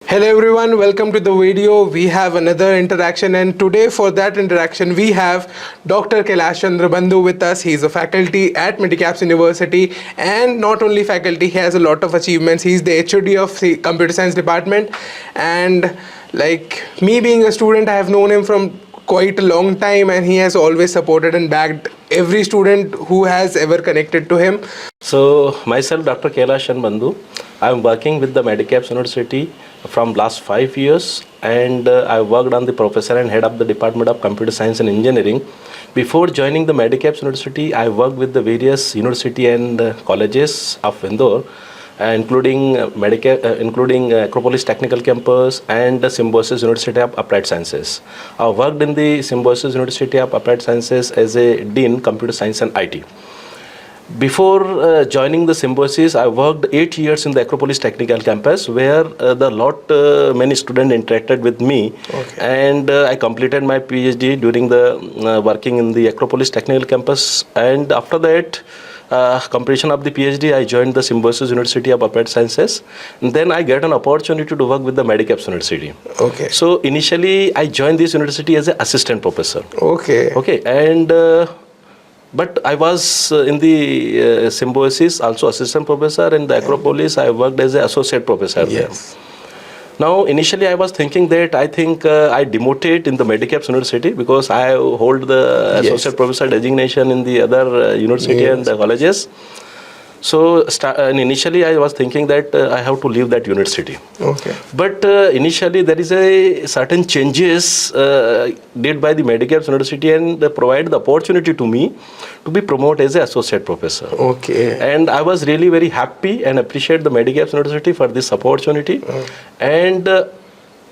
Hello everyone, welcome to the video. We have another interaction, and today for that interaction we have Dr. Kailash Chandra Bandhu with us. He is a faculty at Medicaps University, and not only faculty, he has a lot of achievements. He is the HOD of the Computer Science Department, and like me being a student, I have known him from quite a long time, and he has always supported and backed every student who has ever connected to him. So myself, Dr. Kailash Chandra Bandhu, I am working with the Medicaps University from last 5 years, and I worked on the professor and head of the Department of Computer Science and Engineering. Before joining the Medicaps University, I worked with the various university and colleges of Indore, including Acropolis Technical Campus and the Symbiosis University of Applied Sciences. I worked in the Symbiosis University of Applied Sciences as a Dean Computer Science and IT. Before joining the Symbiosis, I worked 8 years in the Acropolis Technical Campus, where many students interacted with me, and I completed my PhD during the working in the Acropolis Technical Campus. And after that completion of the PhD, I joined the Symbiosis University of Applied Sciences, and then I get an opportunity to work with the Medicaps University. Okay. So initially, I joined this university as an assistant professor. Okay. And but I was in the Symbiosis also assistant professor, and the Acropolis I worked as an associate professor there. Now initially I was thinking that I demoted in the Medicaps University because I hold the associate professor designation in the other university and the colleges. So and initially I was thinking that I have to leave that university. Okay. But initially there is a certain changes did by the Medicaps University, and they provide the opportunity to me to be promoted as an associate professor. Okay. And I was really very happy and appreciate the Medicaps University for this opportunity. And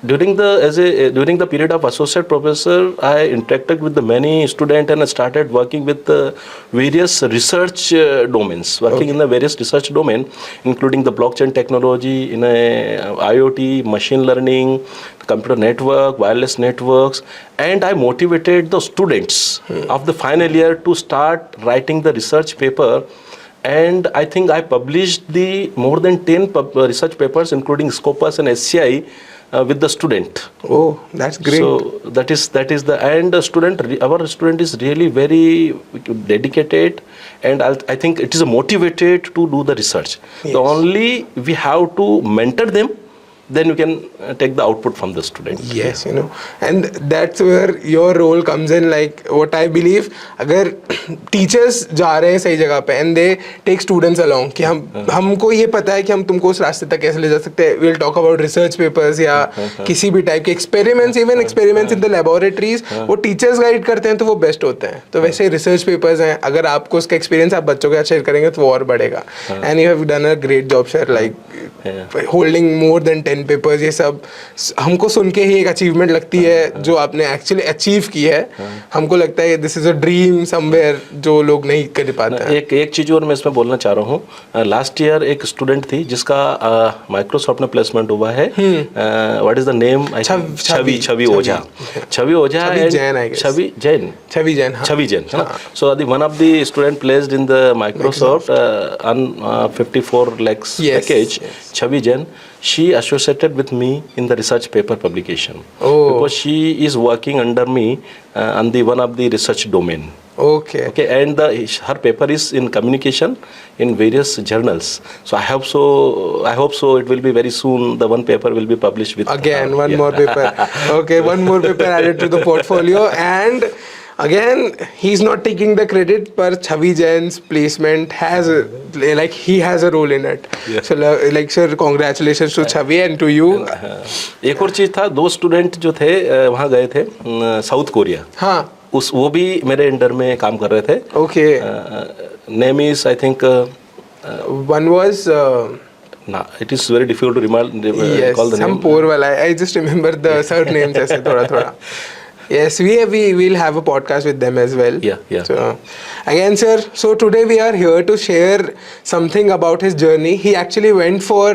during the period of associate professor, I interacted with the many students, and I started working with various research domains, in the various research domain, including the blockchain technology, in IoT, machine learning, computer network, wireless networks, and I motivated the students of the final year to start writing the research paper. And I think I published the more than 10 research papers, including Scopus and SCI, with the student. Oh, that's great. So that is the, and our student is really very dedicated, and I think it is motivated to do the research. Yes. The only we have to mentor them, then you can take the output from the student. Yes, and that's where your role comes in. Like what I believe, अगर teachers जा रहे हैं सही जगह पे and they take students along, कि हमको ये पता है कि हम तुमको उस रास्ते तक कैसे ले जा सकते हैं. We'll talk about research papers या किसी भी type के experiments, even experiments in the laboratories, वो teachers guide करते हैं तो वो best होते हैं. तो वैसे research papers हैं, अगर आपको उसका experience आप बच्चों के साथ share करेंगे तो वो और बढ़ेगा. And you have done a great job, sir. Like holding more than 10 papers, ये सब हमको सुन के ही एक अचीवमेंट लगती है जो आपने एक्चुअली अचीव की है. हमको लगता है this is a dream somewhere जो लोग नहीं कर पाते हैं. एक चीज और मैं इसमें बोलना चाह रहा हूँ. लास्ट ईयर एक स्टूडेंट थी जिसका माइक्रोसॉफ्ट में प्लेसमेंट हुआ है. What is the name? Chhavi Ojha. Chhavi Jain. So one of the student placed in the Microsoft on 54 lakhs package. Chhavi Jain, she associated with me in the research paper publication. Because she is working under me on the one of the research domain. Okay. And her paper is in communication in various journals. So I hope so it will be very soon. The one paper will be published with again one more paper. Okay, one more paper added to the portfolio. And again, he's not taking the credit, but Chavi Jain's placement he has a role in it. So sir, congratulations to Chavi and to you. एक और चीज था, 2 student जो थे वहाँ गए थे south Korea. हाँ, वो भी मेरे अंडर में काम कर रहे थे. Okay. Name is I think one was it is very difficult to recall the name. Some poor wala. I just remember the surnames ऐसे थोड़ा. Yes, we'll have a podcast with them as well. Yeah. So, again, sir, so today we are here to share something about his journey. He actually went for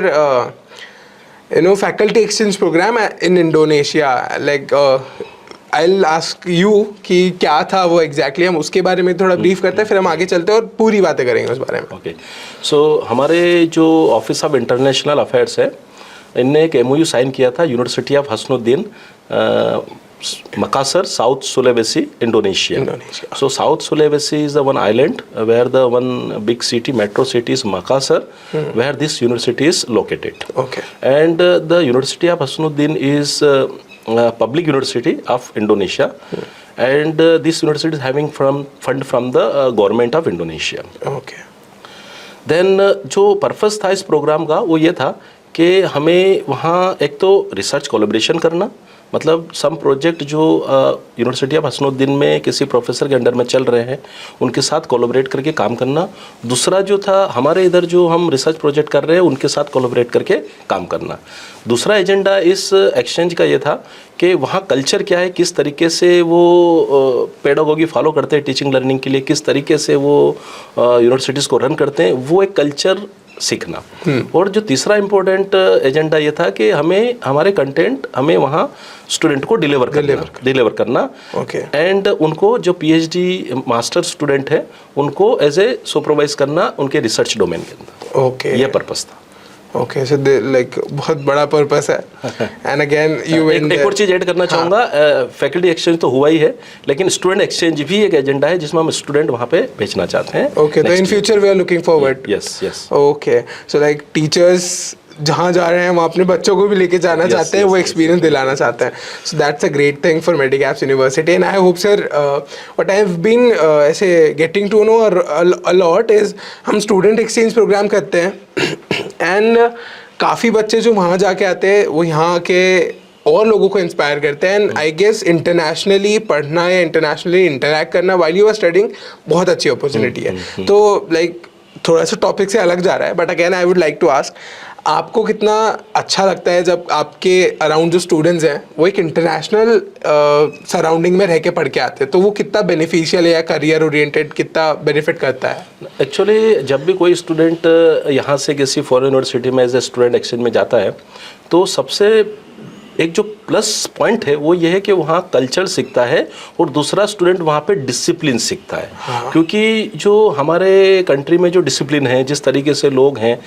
faculty exchange program in Indonesia. Like I'll ask you कि क्या था वो exactly, हम उसके बारे में थोड़ा brief करते हैं, फिर हम आगे चलते हैं और पूरी बातें करेंगे उस बारे में. Okay. So हमारे जो ऑफिस ऑफ इंटरनेशनल अफेयर्स है, इनने एक MOU साइन किया था university of Hasanuddin Makassar, South Sulawesi, Indonesia. So South Sulawesi is the one island where the one big city, metro city is Makassar, where this university is located. Okay. And the University of Hasanuddin is a public university of Indonesia. And this university is having fund from the government of Indonesia. Okay. Then जो purpose था इस programme का वो ये था कि हमें वहाँ एक तो रिसर्च कोलैबोरेशन करना, मतलब सम प्रोजेक्ट जो यूनिवर्सिटी ऑफ हसनुद्दीन में किसी प्रोफेसर के अंडर में चल रहे हैं उनके साथ कोलैबोरेट करके काम करना। दूसरा जो था हमारे इधर जो हम रिसर्च प्रोजेक्ट कर रहे हैं उनके साथ कोलैबोरेट करके काम करना। दूसरा एजेंडा इस एक्सचेंज का ये था कि वहाँ कल्चर क्या है, किस तरीके से वो पेडागोगी फॉलो करते हैं टीचिंग लर्निंग के लिए, किस तरीके से वो यूनिवर्सिटीज़ को रन करते हैं, वो एक कल्चर सीखना। और जो तीसरा इम्पोर्टेंट एजेंडा ये था कि हमें हमारे कंटेंट हमें वहाँ स्टूडेंट को डिलीवर करना। Okay. एंड उनको जो PhD मास्टर स्टूडेंट है उनको एज ए सुपरवाइज करना उनके रिसर्च डोमेन के अंदर। Okay. ये पर्पस था। Okay, so like बहुत बड़ा पर्पस है। And again you went एक और चीज़ ऐड करना चाहूँगा, फैकल्टी एक्सचेंज तो हुआ ही है लेकिन स्टूडेंट एक्सचेंज भी एक एजेंडा है जिसमें हम स्टूडेंट वहाँ पे भेजना चाहते हैं। Okay, तो in future we are looking forward. Yes. Okay, so like teachers जहाँ जा रहे हैं वहाँ अपने बच्चों को भी लेके जाना चाहते हैं, वो एक्सपीरियंस दिलाना चाहते हैं। So that's a great thing for Medicaps university and I hope sir what I have been ऐसे getting to know a lot is हम स्टूडेंट एक्सचेंज प्रोग्राम करते हैं एंड काफ़ी बच्चे जो वहाँ जाके आते हैं वो यहाँ के और लोगों को इंस्पायर करते हैं एंड आई गेस इंटरनेशनली पढ़ना या इंटरनेशनली इंटरेक्ट करना व्हाइल यू आर स्टडिंग बहुत अच्छी अपॉर्चुनिटी है। तो लाइक थोड़ा सा टॉपिक से अलग जा रहा है but again I would like to ask, आपको कितना अच्छा लगता है जब आपके अराउंड जो स्टूडेंट्स हैं वो एक इंटरनेशनल सराउंडिंग में रह के पढ़ के आते हैं, तो वो कितना बेनिफिशियल है या करियर ओरिएंटेड कितना बेनिफिट करता है? एक्चुअली जब भी कोई स्टूडेंट यहाँ से किसी फॉरेन यूनिवर्सिटी में एज ए स्टूडेंट एक्सचेंज में जाता है तो सबसे एक जो प्लस पॉइंट है वो ये है कि वहाँ कल्चर सीखता है और दूसरा स्टूडेंट वहाँ पे डिसिप्लिन सीखता है। हाँ। क्योंकि जो हमारे कंट्री में जो डिसिप्लिन है, जिस तरीके से लोग हैं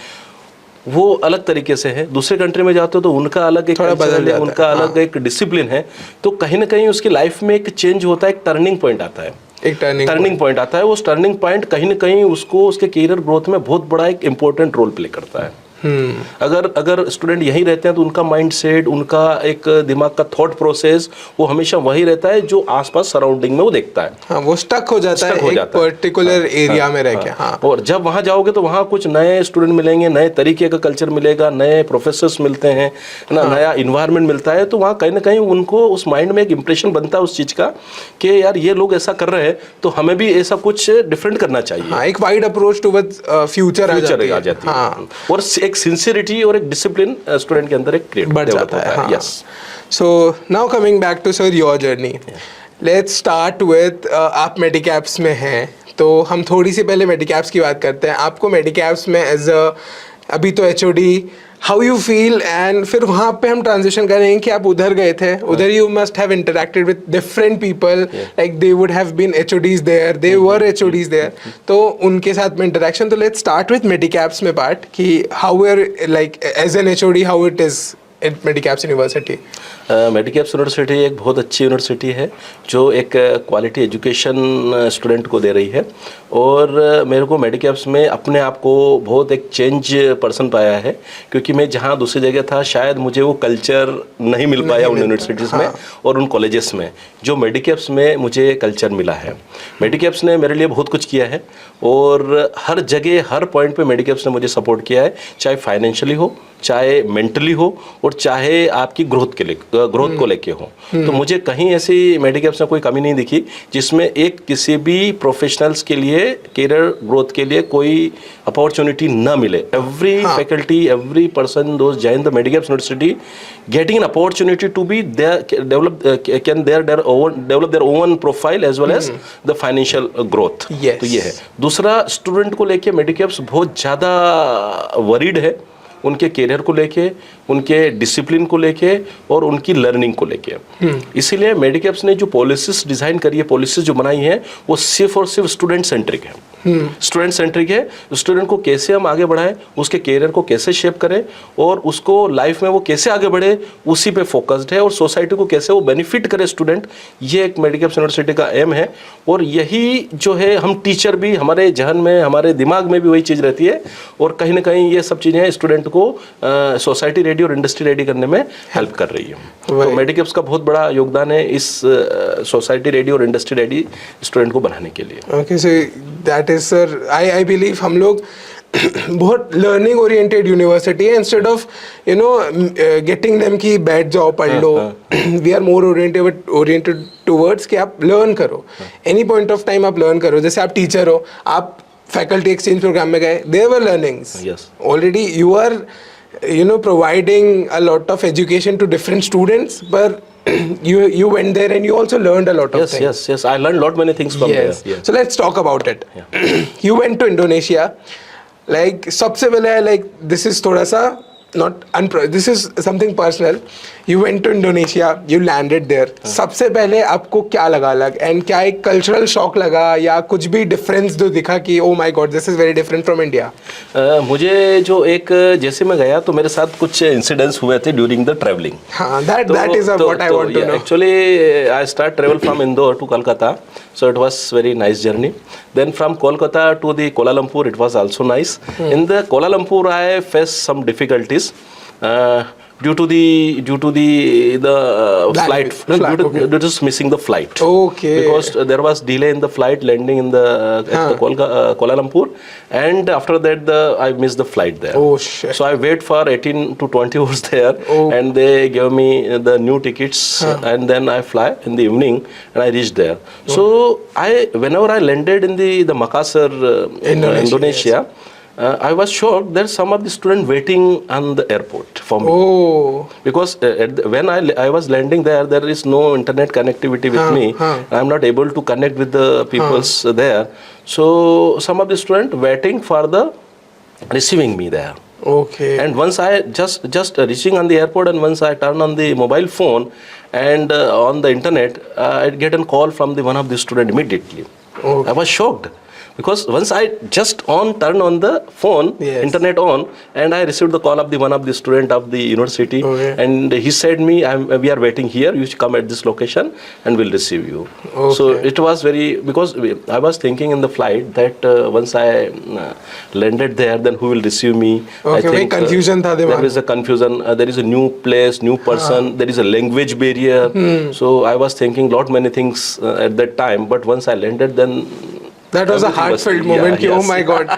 वो अलग तरीके से है, दूसरे कंट्री में जाते हो तो उनका अलग एक कल्चर है, उनका अलग एक डिसिप्लिन है, तो कहीं ना कहीं उसकी लाइफ में एक चेंज होता है, एक टर्निंग पॉइंट आता है, एक टर्निंग पॉइंट आता है। उस टर्निंग पॉइंट कहीं ना कहीं उसको उसके करियर ग्रोथ में बहुत बड़ा एक इम्पोर्टेंट रोल प्ले करता है। अगर स्टूडेंट यहीं रहते हैं तो उनका माइंड सेट, उनका एक दिमाग का थॉट प्रोसेस वो हमेशा वही रहता है जो आसपास सराउंडिंग में वो देखता है। हाँ, वो स्टक हो जाता है एक पर्टिकुलर एरिया में रह के। हाँ। और जब वहाँ जाओगे तो वहाँ कुछ नए स्टूडेंट मिलेंगे, नए तरीके का कल्चर मिलेगा, नए प्रोफेसर्स मिलते हैं ना, नया इन्वायरमेंट मिलता है, तो वहाँ कहीं ना कहीं उनको उस माइंड में एक इम्प्रेशन बनता है उस चीज़ का कि यार ये लोग ऐसा कर रहे हैं तो हमें भी ऐसा कुछ डिफरेंट करना चाहिए। हाँ, एक वाइड अप्रोच टुवर्ड्स फ्यूचर आ जाती है। हाँ। और एक सिंसियरिटी और एक डिसिप्लिन स्टूडेंट के अंदर एक क्रिएट बढ़ जाता है। हाँ। Yes. So now coming back to sir your journey, let's start with आप मेडिकैप्स में हैं तो हम थोड़ी सी पहले मेडिकैप्स की बात करते हैं। आपको मेडिकैप्स में एज अ अभी तो HOD how you feel, and फिर वहाँ पे हम ट्रांजिशन करेंगे कि आप उधर गए थे, उधर you must have interacted with different people, like they would have been HODs there, they were HODs there, तो उनके साथ में इंटरेक्शन। तो लेट्स स्टार्ट विद मेडिकैप्स में पार्ट कि how are like as an HOD how it is at Medicaps university. Medicaps university एक बहुत अच्छी यूनिवर्सिटी है जो एक क्वालिटी एजुकेशन स्टूडेंट को दे रही है, और मेरे को मेडिकैप्स में अपने आप को बहुत एक चेंज पर्सन पाया है, क्योंकि मैं जहाँ दूसरी जगह था शायद मुझे वो कल्चर नहीं मिल पाया उन यूनिवर्सिटीज़ में और उन कॉलेजेस में, जो मेडिकैप्स में मुझे कल्चर मिला है। मेडिकैप्स ने मेरे लिए बहुत कुछ किया है और हर जगह हर पॉइंट पे मेडिकैप्स ने मुझे सपोर्ट किया है, चाहे फाइनेंशियली हो, चाहे मेंटली हो, और चाहे आपकी ग्रोथ को लेके हो। तो मुझे कहीं ऐसी मेडिकैप्स में कोई कमी नहीं दिखी जिसमें एक किसी भी प्रोफेशनल्स के लिए करियर ग्रोथ के लिए कोई अपॉर्चुनिटी ना मिले। Every faculty, every person those join the Medicaps university getting an opportunity to be there, develop their own profile as well as the financial growth। Yes. तो ये है। दूसरा, स्टूडेंट को लेके मेडिकैप्स बहुत ज़्यादा वरीड है उनके करियर को लेके, उनके डिसिप्लिन को लेके और उनकी लर्निंग को लेके। इसीलिए मेडिकैप्स ने जो पॉलिसीज डिज़ाइन करी है, पॉलिसीज जो बनाई है, वो सिर्फ और सिर्फ स्टूडेंट सेंट्रिक है। स्टूडेंट सेंट्रिक है। स्टूडेंट को कैसे हम आगे बढ़ाएं, उसके करियर को कैसे शेप करें और उसको लाइफ में वो कैसे आगे बढ़े, उसी पे फोकस्ड है। और सोसाइटी को कैसे वो बेनिफिट करे स्टूडेंट, ये एक मेडिकैप्स यूनिवर्सिटी का एम है। और यही जो है, हम टीचर भी, हमारे जहन में, हमारे दिमाग में भी वही चीज़ रहती है। और कहीं ना कहीं ये सब चीज़ें स्टूडेंट को सोसाइटी रेडी और इंडस्ट्री रेडी करने में हेल्प कर रही है। तो मेडिकैप्स का बहुत बड़ा योगदान है इस सोसाइटी रेडी और इंडस्ट्री रेडी स्टूडेंट को बनाने के लिए। Okay, so that is sir, I believe हम लोग बहुत लर्निंग ओरिएंटेड यूनिवर्सिटी है। इंस्टेड ऑफ गेटिंग देम की बैठ जाओ पढ़ लो, we are more oriented towards कि आप लर्न करो, एनी पॉइंट ऑफ टाइम आप लर्न करो। जैसे आप टीचर हो, आप फैकल्टी एक्सचेंज प्रोग्राम में गए, there were learnings already, you are providing a lot of education to different students, but you went there and you also learned a lot of things. Yes, I learned lot many things from there. Yeah. So let's talk about it. You went to Indonesia, like सबसे पहले, like this is थोड़ा सा this is something personal. You went to Indonesia, you landed there. सबसे पहले आपको क्या लगा अलग, एंड क्या एक कल्चरल शॉक लगा या कुछ भी डिफरेंस जो दिखा कि oh my God this is very different from India? मुझे जो एक, जैसे मैं गया तो मेरे साथ कुछ इंसिडेंट्स हुए थे ड्यूरिंग द ट्रैवलिंग। हाँ, that is what I want to know. Actually, I start travel from Indore to Kolkata, so it was very nice journey. Then from Kolkata to the Kuala Lumpur, it was also nice. In the Kuala Lumpur, I faced some difficulties. Due to the flight, due to missing the flight. Okay. Because there was delay in the flight landing in the at the Kuala Lumpur, and after that I missed the flight there. Oh shit. So I wait for 18 to 20 hours there, and they gave me the new tickets, and then I fly in the evening, and I reached there. So whenever I landed in the Makassar, Indonesia. Yes. I was shocked. There's some of the students waiting on the airport for me. Oh. Because when I was landing there is no internet connectivity with me. I'm not able to connect with the peoples there. So some of the students waiting for the receiving me there. Okay. And once I just reaching on the airport, and once I turn on the mobile phone and on the internet, I get a call from one of the student immediately. Okay. I was shocked. Because once I just turn on the phone, internet on, and I received the call of one of the student of the university, and he said me, we are waiting here, you should come at this location and we'll receive you. Okay. So it was very, because I was thinking in the flight that once I landed there, then who will receive me? Okay, I think confusion tha there is a confusion, there is a new place, new person, there is a language barrier. So I was thinking lot many things at that time, but once I landed, then That was a heartfelt moment कि oh my God,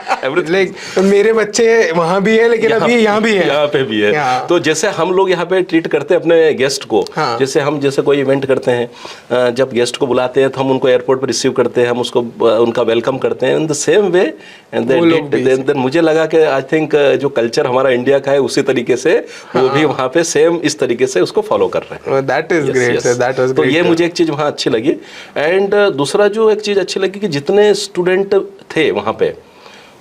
like मेरे बच्चे वहाँ भी है लेकिन अभी यहाँ भी है, यहाँ पे भी है। तो जैसे हम लोग यहाँ पे ट्रीट करते हैं अपने गेस्ट को, जैसे हम कोई इवेंट करते हैं, जब गेस्ट को बुलाते हैं तो हम उनको एयरपोर्ट पर रिसीव करते हैं, हम उसको उनका वेलकम करते हैं in the same way. And then मुझे लगा कि आई थिंक जो कल्चर हमारा इंडिया का है उसी तरीके से वो भी वहाँ पे सेम इस तरीके से उसको फॉलो कर रहे हैं। That is great sir, that was great. तो ये मुझे एक चीज़ वहाँ अच्छी लगी। एंड दूसरा जो एक चीज़ अच्छी लगी कि जितने स्टूडेंट थे वहाँ पे,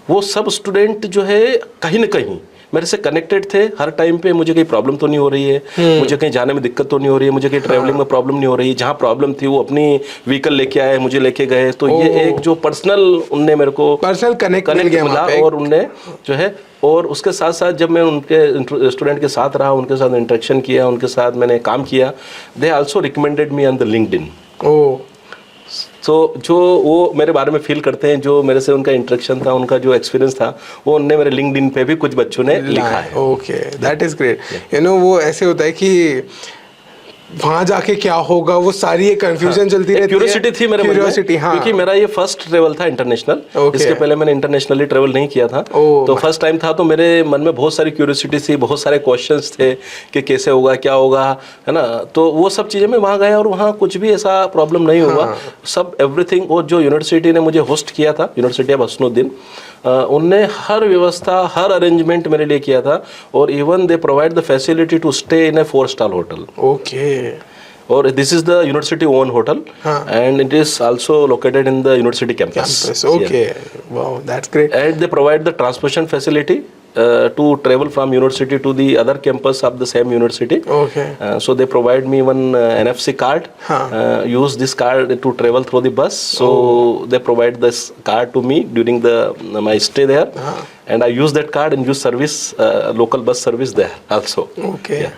वो सब स्टूडेंट जो है कहीं ना कहीं मेरे से कनेक्टेड थे। हर टाइम पे मुझे कहीं प्रॉब्लम तो नहीं हो रही है, मुझे कहीं जाने में दिक्कत तो नहीं हो रही है, मुझे कहीं ट्रैवलिंग में प्रॉब्लम नहीं हो रही है। जहाँ प्रॉब्लम थी वो अपनी व्हीकल लेके आए, मुझे लेके गए। तो ये एक जो पर्सनल उनने मेरे को पर्सनल कनेक्ट मिला, और उनने जो है, और उसके साथ साथ जब मैं उनके स्टूडेंट के साथ रहा, उनके साथ इंटरेक्शन किया, उनके साथ मैंने काम किया, they also recommended me on the LinkedIn. तो जो वो मेरे बारे में फील करते हैं, जो मेरे से उनका इंटरेक्शन था, उनका जो एक्सपीरियंस था, वो उनने मेरे लिंक्डइन पे भी कुछ बच्चों ने लिखा है। Okay, that is great. वो ऐसे होता है कि वहाँ जाके क्या होगा, वो सारी एक कंफ्यूजन चलती रहती है। क्यूरियोसिटी थी मेरे मन में, क्योंकि मेरा ये फर्स्ट ट्रेवल था इंटरनेशनल। इसके पहले मैंने इंटरनेशनली ट्रेवल नहीं किया था, तो फर्स्ट टाइम था। तो मेरे मन में बहुत सारी क्यूरियोसिटी थी, बहुत सारे क्वेश्चंस थे कि कैसे होगा, क्या होगा, है ना। तो वो सब चीज़ें मैं वहाँ गया और वहाँ कुछ भी ऐसा प्रॉब्लम नहीं हुआ। सब एवरीथिंग, और जो यूनिवर्सिटी ने मुझे होस्ट किया था, यूनिवर्सिटी ऑफ हसनुद्दीन, उनने हर व्यवस्था, हर अरेंजमेंट मेरे लिए किया था। और even they provide the facility to stay in a 4-star hotel. Okay. और this is the university own hotel, and it is also located in the university campus. Okay, wow, that's great. And they provide the transportation facility to travel from university to the other campus of the same university. Okay. So they provide me one NFC card. Use this card to travel through the bus. So they provide this card to me during my stay there, and I use that card and use service, local bus service there also. Okay. Yeah.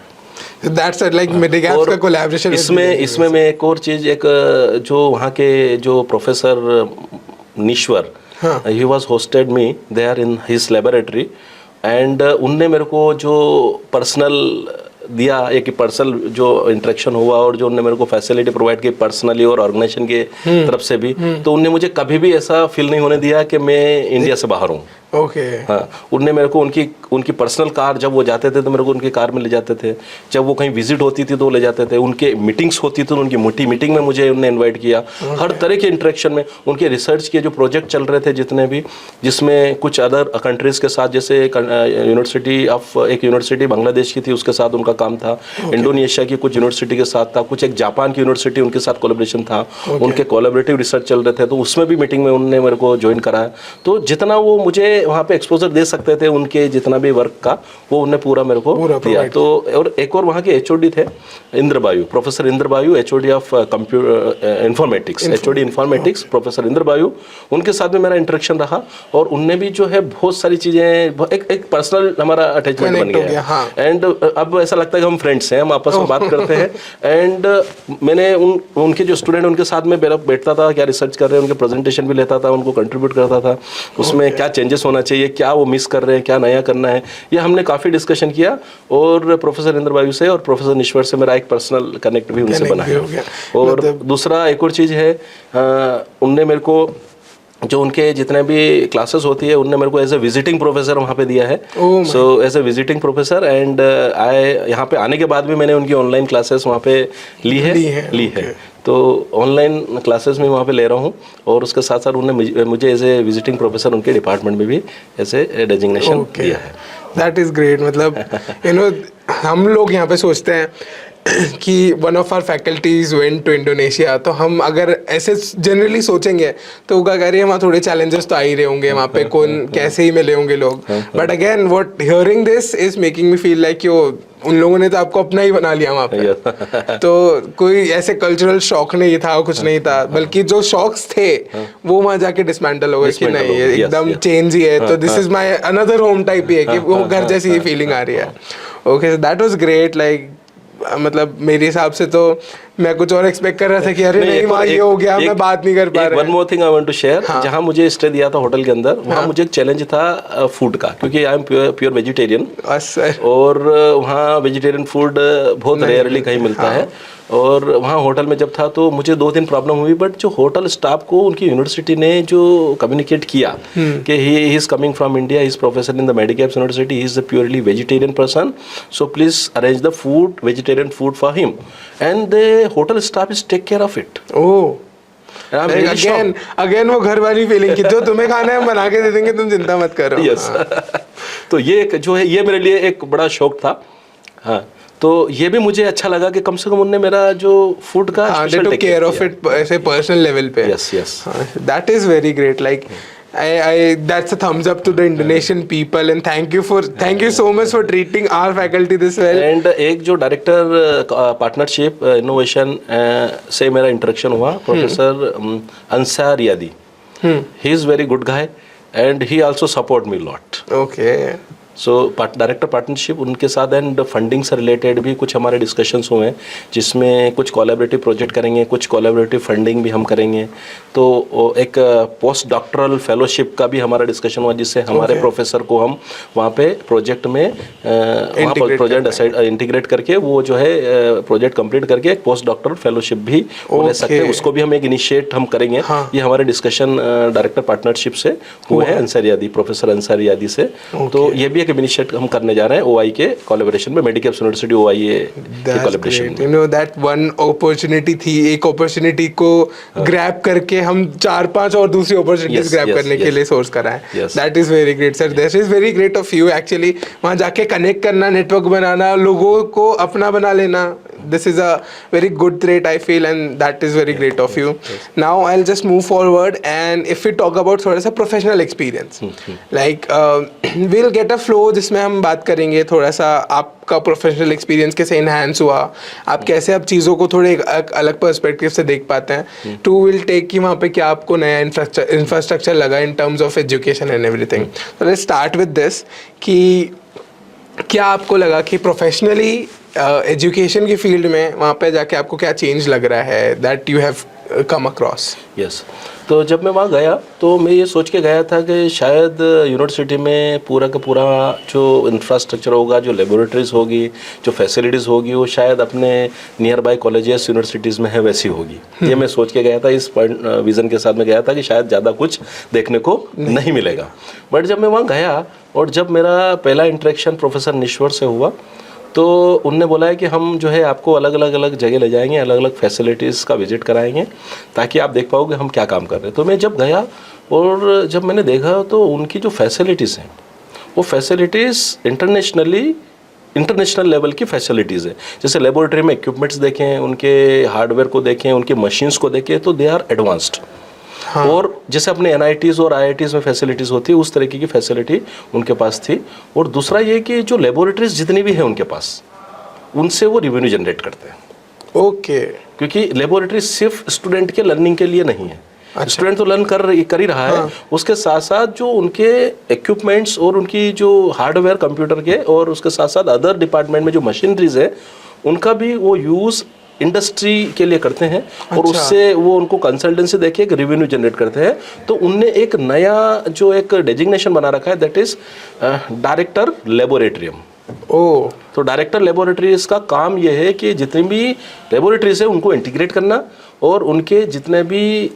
So that's like Medicaps का collaboration. इसमें मैं एक और चीज, एक जो वहाँ के जो प्रोफेसर नीश्वर, he was hosted me there in his laboratory, and उनने मेरे को जो पर्सनल दिया, एक पर्सनल जो इंटरेक्शन हुआ और जो उनने मेरे को फैसिलिटी प्रोवाइड की पर्सनली और ऑर्गेनाइजेशन के तरफ से भी, तो उनने मुझे कभी भी ऐसा फील नहीं होने दिया कि मैं इंडिया से बाहर हूँ. ओके. हाँ, उनने मेरे को उनकी पर्सनल कार, जब वो जाते थे तो मेरे को उनकी कार में ले जाते थे, जब वो कहीं विजिट होती थी तो ले जाते थे, उनके मीटिंग्स होती थी तो उनकी मोटी मीटिंग में मुझे उन्होंने इनवाइट किया. हर तरह के इंटरेक्शन में उनके रिसर्च के जो प्रोजेक्ट चल रहे थे जितने भी, जिसमें कुछ अदर कंट्रीज़ के साथ, जैसे एक यूनिवर्सिटी बांग्लादेश की थी उसके साथ उनका काम था, इंडोनेशिया की कुछ यूनिवर्सिटी के साथ था, कुछ एक जापान की यूनिवर्सिटी उनके साथ कोलैबोरेशन था, उनके कोलैबोरेटिव रिसर्च चल रहे थे, तो उसमें भी मीटिंग में उन्होंने मेरे को ज्वाइन कराया. तो जितना वो मुझे वहाँ पे एक्सपोजर दे सकते थे उनके जितना भी वर्क का, वो उन्हें पूरा मेरे को दिया. तो और एक और वहाँ के एचओडी थे Indrabayu, professor Indrabayu, HOD of computer informatics, HOD informatics professor Indrabayu, उनके साथ में मेरा इंटरेक्शन रहा. और उनने भी जो है बहुत सारी चीज़ें, एक पर्सनल हमारा अटैचमेंट बन गया. एंड अब ऐसा लगता है कि हम फ्रेंड्स हैं, हम आपस में बात करते हैं. एंड मैंने उनके जो स्टूडेंट उनके साथ में बैठता था, क्या रिसर्च कर रहे हैं, उनके प्रेजेंटेशन भी लेता था, उनको कंट्रीब्यूट करता था, उसमें क्या चेंजेस होना चाहिए, क्या वो मिस कर रहे हैं, क्या नया करना है, ये हमने काफ़ी डिस्कशन किया. और प्रोफेसर इंद्रबायु से और प्रोफेसर नीश्वर से मेरा एक पर्सनल कनेक्ट भी उनसे बना है. और दूसरा एक और चीज़ है, उनने मेरे को जो उनके जितने भी क्लासेस होती है उनने मेरे को एज ए विजिटिंग प्रोफेसर वहाँ पे दिया है. So as a visiting professor, and यहाँ पे आने के बाद भी मैंने उनकी ऑनलाइन क्लासेस वहाँ पे ली है. तो ऑनलाइन क्लासेस में वहाँ पे ले रहा हूँ, और उसके साथ साथ उन्होंने मुझे एज ए विजिटिंग प्रोफेसर उनके डिपार्टमेंट में भी ऐसे डेजिग्नेशन दिया है. That is great. मतलब हम लोग यहाँ पे सोचते हैं कि one of our faculties went to Indonesia, तो हम अगर ऐसे जनरली सोचेंगे तो क्या कह रही है, वहाँ थोड़े चैलेंजेस तो आ ही रहे होंगे, वहाँ पे कौन कैसे ही मिले होंगे लोग. But again what hearing this is making me feel like उन लोगों ने तो आपको अपना ही बना लिया वहाँ पे. तो कोई ऐसे कल्चरल शॉक नहीं था, कुछ नहीं था, बल्कि जो शॉक्स थे वो वहाँ जाके डिसमेंटल हो गए कि नहीं ये एकदम चेंज ही है, तो this is my another home type ही है कि वो घर जैसी ही फीलिंग आ रही है. Okay, that was great. Like मतलब मेरे हिसाब से तो मैं कुछ और एक्सपेक्ट कर रहा था कि अरे नहीं वहाँ ये हो गया, मैं बात नहीं कर पा रहा. One more thing I want to share, जहाँ मुझे स्टे दिया था होटल के अंदर, वहाँ मुझे एक चैलेंज था फूड का, क्योंकि आई एम प्योर वेजिटेरियन, और वहाँ वेजिटेरियन फूड बहुत रेयरली कहीं मिलता है. और वहाँ होटल में जब था तो मुझे 2 दिन प्रॉब्लम हुई, बट जो होटल स्टाफ को उनकी यूनिवर्सिटी ने जो कम्युनिकेट किया कि he is coming from India, he is professor in the Medicaps university, he is a purely vegetarian person, so please arrange the food, vegetarian food for him, and the hotel staff is take care of it. Again वो घर वाली feeling की जो तुम्हें खाना है हम बना के दे देंगे, तुम चिंता मत करो. यस. तो ये जो है ये मेरे लिए एक बड़ा शौक था. हाँ, तो ये भी मुझे अच्छा लगा कि कम से कम उनने मेरा जो फूड का टेक केयर ऑफ इट ऐसे पर्सनल लेवल पे. Yes. That is very great. Like that's a thumbs up to the Indonesian people, and thank you so much for treating our faculty this well. And एक जो director partnership innovation से मेरा interaction हुआ, professor Ansar यादी, he is very good guy and he also support me a lot. Okay. So director partnership उनके साथ, and funding से related भी कुछ हमारे डिस्कशंस हुए हैं, जिसमें कुछ कोलैबोरेटिव प्रोजेक्ट करेंगे, कुछ कोलैबोरेटिव फंडिंग भी हम करेंगे. तो एक पोस्ट डॉक्टरल फेलोशिप का भी हमारा डिस्कशन हुआ, जिससे हमारे प्रोफेसर को हम वहाँ पे प्रोजेक्ट में प्रोजेक्ट इंटीग्रेट करके वो जो है प्रोजेक्ट कंप्लीट करके एक पोस्ट डॉक्टरल फेलोशिप भी ले सकते हैं, उसको भी हम एक इनिशिएट हम करेंगे. ये हमारे डिस्कशन डायरेक्टर पार्टनरशिप से हुए हैं अंसार यादी, प्रोफेसर अंसार यादी से. तो ये भी एक इनिशिएट हम करने जा रहे हैं ओआई के कोलैबोरेशन में, मेडिकैप्स यूनिवर्सिटी ओआई के collaboration. You know that one opportunity थी, एक अपॉर्चुनिटी को ग्रैब करके हम 4-5 और दूसरी अपॉर्चुनिटीज ग्रैब करने के लिए सोर्स करा है. That is very great sir. This is very great of you actually. वहाँ जाके कनेक्ट करना, नेटवर्क बनाना, लोगों को अपना बना लेना, this is a very good trait I feel, and that is very great of you. Now I'll just move forward, and if we talk about थोड़ा सा professional experience, like we'll get a flow जिसमें हम बात करेंगे थोड़ा सा आपका professional experience कैसे इन्हांस हुआ, आप कैसे आप चीज़ों को थोड़े एक अलग पर्सपेक्टिव से देख पाते हैं. टू विल टेक कि वहाँ पे क्या आपको नया इंफ्रास्ट्रक्चर लगा in terms of education and everything. So let's start with this कि क्या आपको लगा कि प्रोफेशनली एजुकेशन की फील्ड में वहाँ पे जाके आपको क्या चेंज लग रहा है that you have come across. Yes, तो जब मैं वहाँ गया तो मैं ये सोच के गया था कि शायद यूनिवर्सिटी में पूरा का पूरा जो इंफ्रास्ट्रक्चर होगा, जो लेबोरेटरीज होगी, जो फैसिलिटीज़ होगी, वो शायद अपने नियर बाय कॉलेजेस यूनिवर्सिटीज़ में है वैसी होगी. ये मैं सोच के गया था, इस विज़न के साथ में गया था कि शायद ज़्यादा कुछ देखने को नहीं मिलेगा. बट जब मैं वहाँ गया और जब मेरा पहला इंटरेक्शन प्रोफेसर निश्वर से हुआ तो उनने बोला है कि हम जो है आपको अलग अलग जगह ले जाएंगे, अलग अलग फैसिलिटीज़ का विजिट कराएंगे ताकि आप देख पाओगे हम क्या काम कर रहे हैं. तो मैं जब गया और जब मैंने देखा तो उनकी जो फैसिलिटीज़ हैं वो फैसिलिटीज़ इंटरनेशनल लेवल की फैसिलिटीज़ है. जैसे लेबोरेटरी में इक्विपमेंट्स देखें, उनके हार्डवेयर को देखें, उनकी मशीन्स को देखें तो दे आर एडवांस्ड. हाँ. और जैसे अपने NITs और IITs में फैसिलिटीज़ होती है उस तरीके की फैसिलिटी उनके पास थी. और दूसरा ये कि जो लेबोरेटरीज जितनी भी है उनके पास उनसे वो रेवेन्यू जनरेट करते हैं. ओके. क्योंकि लेबोरेटरी सिर्फ स्टूडेंट के लर्निंग के लिए नहीं है. अच्छा. स्टूडेंट तो लर्न कर ही रहा है. हाँ. उसके साथ साथ जो उनके इक्विपमेंट्स और उनकी जो हार्डवेयर कंप्यूटर के और उसके साथ साथ अदर डिपार्टमेंट में जो मशीनरीज है उनका भी वो यूज़ इंडस्ट्री के लिए करते हैं. अच्छा. और उससे वो उनको कंसल्टेंसी देके एक रेवेन्यू जनरेट करते हैं. तो उनने एक नया जो एक डेजिग्नेशन बना रखा है दैट इज डायरेक्टर लेबोरेटरियम. ओह. तो डायरेक्टर लेबोरेटरीज का काम ये है कि जितनी भी लेबोरेटरीज है उनको इंटीग्रेट करना और उनके जितने भी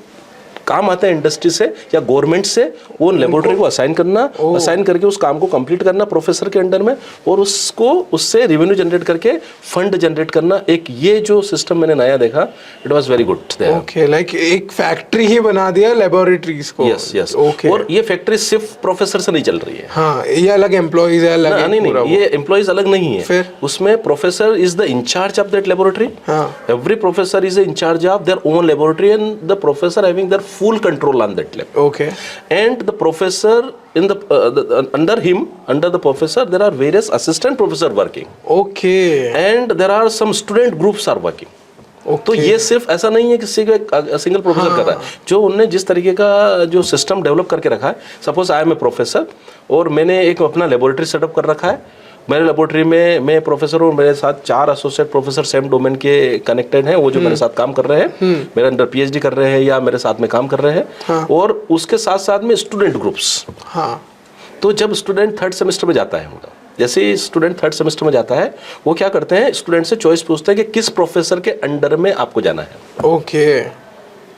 काम आते हैं इंडस्ट्री से या गवर्नमेंट से वो उन लेबोरेटरी को असाइन करना, असाइन करके उस काम को कंप्लीट करना प्रोफेसर के अंडर में और उसको उससे रेवेन्यू जनरेट करके फंड जनरेट करना. एक ये जो सिस्टम मैंने नया देखा it was very good. Okay, like एक फैक्ट्री ही बना दिया लेबोरेटरीज को. Yes yes. और ये फैक्ट्री सिर्फ प्रोफेसर से नहीं चल रही है. हाँ, ये अलग एम्प्लॉइज है, अलग नहीं, ये एम्प्लॉइज अलग नहीं है. फिर उसमें professor is the incharge of that laboratory. Every professor is incharge of their own laboratory and the professor having their full control on that lab. Okay. And the professor in under the professor there are various assistant professor working. Okay. And there are some student groups are working. Okay. तो ये सिर्फ ऐसा नहीं है कि single professor कर रहा है. जो उनने जिस तरीके का जो सिस्टम डेवलप करके रखा है, suppose I am a professor और मैंने एक अपना लेबोरेटरी सेटअप कर रखा है. मेरे लेबोरेटरी में मैं प्रोफेसर हूँ, मेरे साथ 4 एसोसिएट प्रोफेसर सेम डोमेन के कनेक्टेड हैं, वो जो मेरे साथ काम कर रहे हैं, मेरे अंडर PhD कर रहे हैं या मेरे साथ में काम कर रहे हैं. हाँ. और उसके साथ साथ में स्टूडेंट ग्रुप्स. हाँ. तो जब स्टूडेंट 3rd सेमेस्टर में जाता है उनका, जैसे ही स्टूडेंट 3rd सेमेस्टर में जाता है वो क्या करते हैं, स्टूडेंट से चॉइस पूछते हैं कि किस प्रोफेसर के अंडर में आपको जाना है. ओके.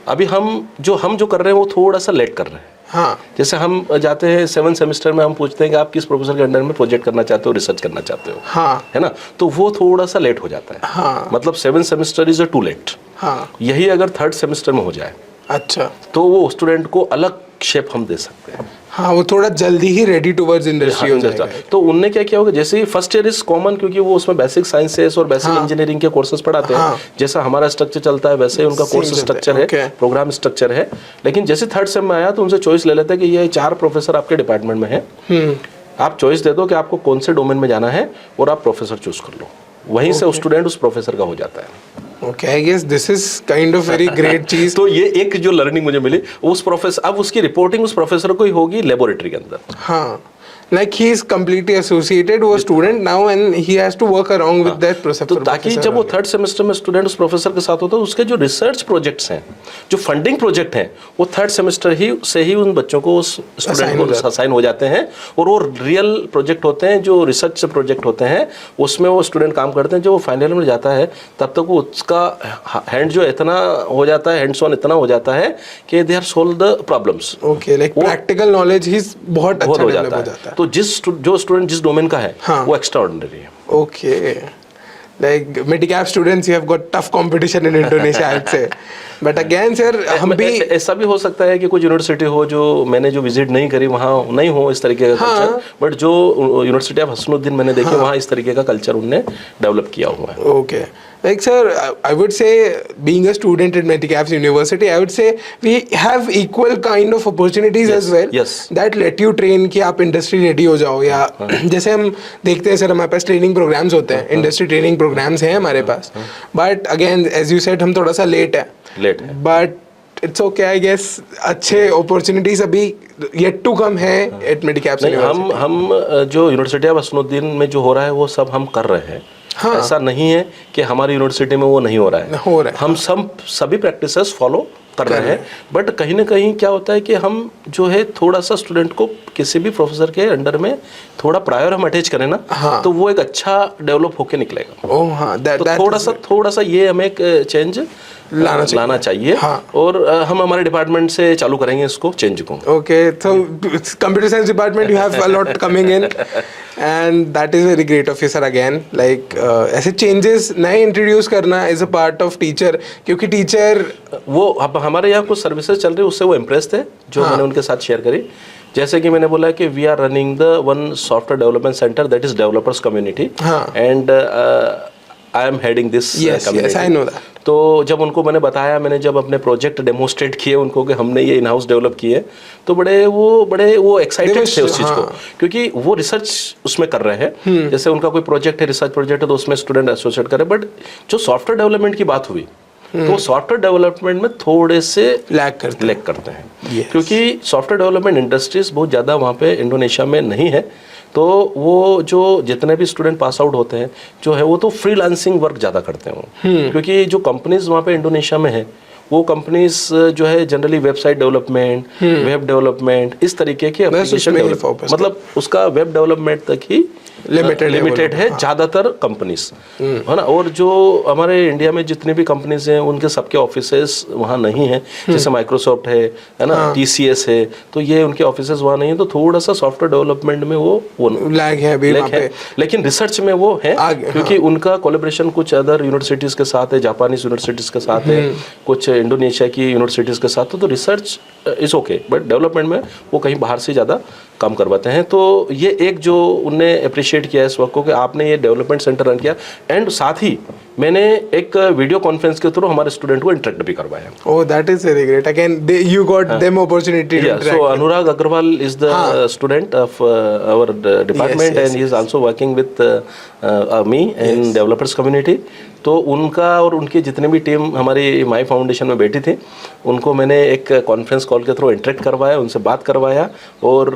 अभी हम जो कर रहे हैं वो थोड़ा सा लेट कर रहे हैं. हाँ. जैसे हम जाते हैं 7th सेमेस्टर में, हम पूछते हैं कि आप किस प्रोफेसर के अंडर में प्रोजेक्ट करना चाहते हो, रिसर्च करना चाहते हो. हाँ. है ना. तो वो थोड़ा सा लेट हो जाता है. हाँ. मतलब 7th semester is to late. हाँ. यही अगर 3rd सेमेस्टर में हो जाए, अच्छा, तो वो स्टूडेंट को अलग शेप हम दे सकते हैं. हाँ, वो थोड़ा जल्दी ही रेडी टुवर्ड्स इंडस्ट्री हो जाएगा. तो उनने क्या किया होगा, जैसे ही फर्स्ट ईयर इज कॉमन क्योंकि वो उसमें बेसिक साइंसेस और बेसिक इंजीनियरिंग के कोर्सेज पढ़ाते हैं. जैसा हमारा स्ट्रक्चर चलता है वैसे ही उनका कोर्स स्ट्रक्चर है, प्रोग्राम स्ट्रक्चर है. लेकिन जैसे 3rd सेम में आया तो उनसे चॉइस ले लेते हैं कि ये 4 प्रोफेसर आपके डिपार्टमेंट में है, आप चॉइस दे दो कि आपको कौन से डोमेन में जाना है और आप प्रोफेसर चूज कर लो. वहीं से स्टूडेंट उस प्रोफेसर का हो जाता है. Okay, I guess this is kind of very great चीज. तो ये एक जो लर्निंग मुझे मिली उस प्रोफेसर, अब उसकी रिपोर्टिंग उस प्रोफेसर को ही होगी लेबोरेटरी के अंदर. हाँ. Like he is completely associated with student now and he has to work along with that professor. तो ताकि जब वो 3rd सेमेस्टर में स्टूडेंट उस प्रोफेसर के साथ होता है, उसके जो रिसर्च प्रोजेक्ट्स हैं, जो फंडिंग प्रोजेक्ट हैं, वो 3rd सेमेस्टर ही से ही उन बच्चों को उस स्टूडेंट को असाइन हो जाते हैं. और वो रियल प्रोजेक्ट होते हैं, जो रिसर्च से प्रोजेक्ट होते हैं, उसमें वो स्टूडेंट काम करते हैं. जब वो फाइनल में जाता है तब तक वो उसका हैंड जो इतना हो जाता है, हैंड्स ऑन इतना हो जाता है कि they are solve the problems. Okay, like practical knowledge ही बहुत अच्छा हो जाता है. तो जो स्टूडेंट जिस डोमेन का है, हाँ, वो एक्स्ट्राऑर्डिनरी है. Okay. Like Medicap students, you have got tough competition in Indonesia, I'd say. But again, sir, हम भी ऐसा भी हो सकता है कि कुछ यूनिवर्सिटी हो जो मैंने जो विजिट नहीं करी वहाँ नहीं हो इस तरीके का कल्चर. बट जो यूनिवर्सिटी ऑफ हसनुद्दीन मैंने देखी, वहाँ इस तरीके का कल्चर उनने डेवलप किया हुआ है. Okay. Like sir, I would say being a student at Medicaps University, I would say we have equal kind of opportunities as well. yes. That let you train कि आप इंडस्ट्री रेडी हो जाओ, या जैसे हम देखते हैं सर हमारे पास ट्रेनिंग प्रोग्राम्स होते हैं, इंडस्ट्री ट्रेनिंग प्रोग्राम्स हैं हमारे पास, but again as you said हम थोड़ा सा लेट है, but it's okay I guess. अच्छे अपॉर्चुनिटीज अभी येट टू कम है एट मेडिकैप्स यूनिवर्सिटी. हम जो यूनिवर्सिटी ऑफ हसनुद्दीन में जो हो रहा है वो सब हम कर रहे हैं. हाँ. ऐसा नहीं है कि हमारी यूनिवर्सिटी में वो नहीं हो रहा है. हम सभी प्रैक्टिसेस फॉलो कर रहे हैं, बट कहीं ना कहीं क्या होता है कि हम जो है थोड़ा सा स्टूडेंट को किसी भी प्रोफेसर के अंडर में थोड़ा प्रायर हम अटैच करें ना, हाँ. तो वो एक अच्छा डेवलप होके निकलेगा. ओह हाँ, तो थोड़ा सा ये हमें एक चेंज लाना चाहिए. हाँ. और हम हमारे डिपार्टमेंट से चालू करेंगे इसको चेंज को. ओके, तो computer science department you have a lot coming in and that is very great of you sir. Again like ऐसे चेंजेस नए इंट्रोड्यूस करना is a part of teacher, क्योंकि टीचर वो हमारे यहाँ कुछ सर्विसेज चल रही है उससे वो इम्प्रेस थे जो मैंने उनके साथ शेयर करी. जैसे कि मैंने बोला कि we are running the one software development centre that is developers community, and I am heading this community. तो जब उनको मैंने बताया, मैंने जब अपने प्रोजेक्ट डेमोस्ट्रेट किए उनको कि हमने ये इन हाउस डेवलप किए, तो बड़े वो एक्साइटेड थे उस चीज़ को, क्योंकि वो रिसर्च उसमें कर रहे हैं. जैसे उनका कोई प्रोजेक्ट है, रिसर्च प्रोजेक्ट है, तो उसमें स्टूडेंट एसोसिएट करे. बट जो सॉफ्टवेयर डेवलपमेंट की बात हुई तो सॉफ्टवेयर डेवलपमेंट में थोड़े से लैग करते हैं. क्योंकि सॉफ्टवेयर डेवलपमेंट इंडस्ट्रीज बहुत ज़्यादा वहाँ पे इंडोनेशिया में नहीं है. तो वो जो जितने भी स्टूडेंट पास आउट होते हैं जो है वो तो फ्रीलांसिंग वर्क ज़्यादा करते हैं. क्योंकि जो कंपनीज वहाँ पे इंडोनेशिया में है वो कंपनीज जो है generally website development, web development, इस तरीके के एप्लीकेशन डेवलपमेंट, मतलब उसका वेब डेवलपमेंट तक ही लिमिटेड है ज़्यादातर कंपनीज, है ना. और जो हमारे इंडिया में जितनी भी कंपनीज हैं उनके सबके ऑफिसेस वहाँ नहीं हैं. जैसे माइक्रोसॉफ्ट है ना, TCS है, तो ये उनके ऑफिसेस वहाँ नहीं है. तो थोड़ा सा सॉफ्टवेयर डेवलपमेंट में वो लैग है अभी वहाँ पे. लेकिन रिसर्च में वो है क्योंकि उनका कोलैबोरेशन कुछ अदर यूनिवर्सिटीज़ के साथ है, जापानीज यूनिवर्सिटीज़ के साथ है, कुछ इंडोनेशिया की यूनिवर्सिटीज़ के साथ. तो research is okay, but development में वो कहीं बाहर से ज़्यादा काम करवाते हैं. तो ये एक जो उनने अप्रिशिएट किया है इस वक्त को कि आपने ये डेवलपमेंट सेंटर रन किया, एंड साथ ही मैंने एक वीडियो कॉन्फ्रेंस के थ्रू हमारे स्टूडेंट को इंटरेक्ट भी करवाया. Oh, that is very great. Again you got them opportunity to interact. So Anurag Agrawal is the student of our department and he is also working with me in developers community. तो उनका और उनकी जितने भी team हमारी my foundation में बैठी थी उनको मैंने एक कॉन्फ्रेंस कॉल के थ्रू इंटरेक्ट करवाया, उनसे बात करवाया, और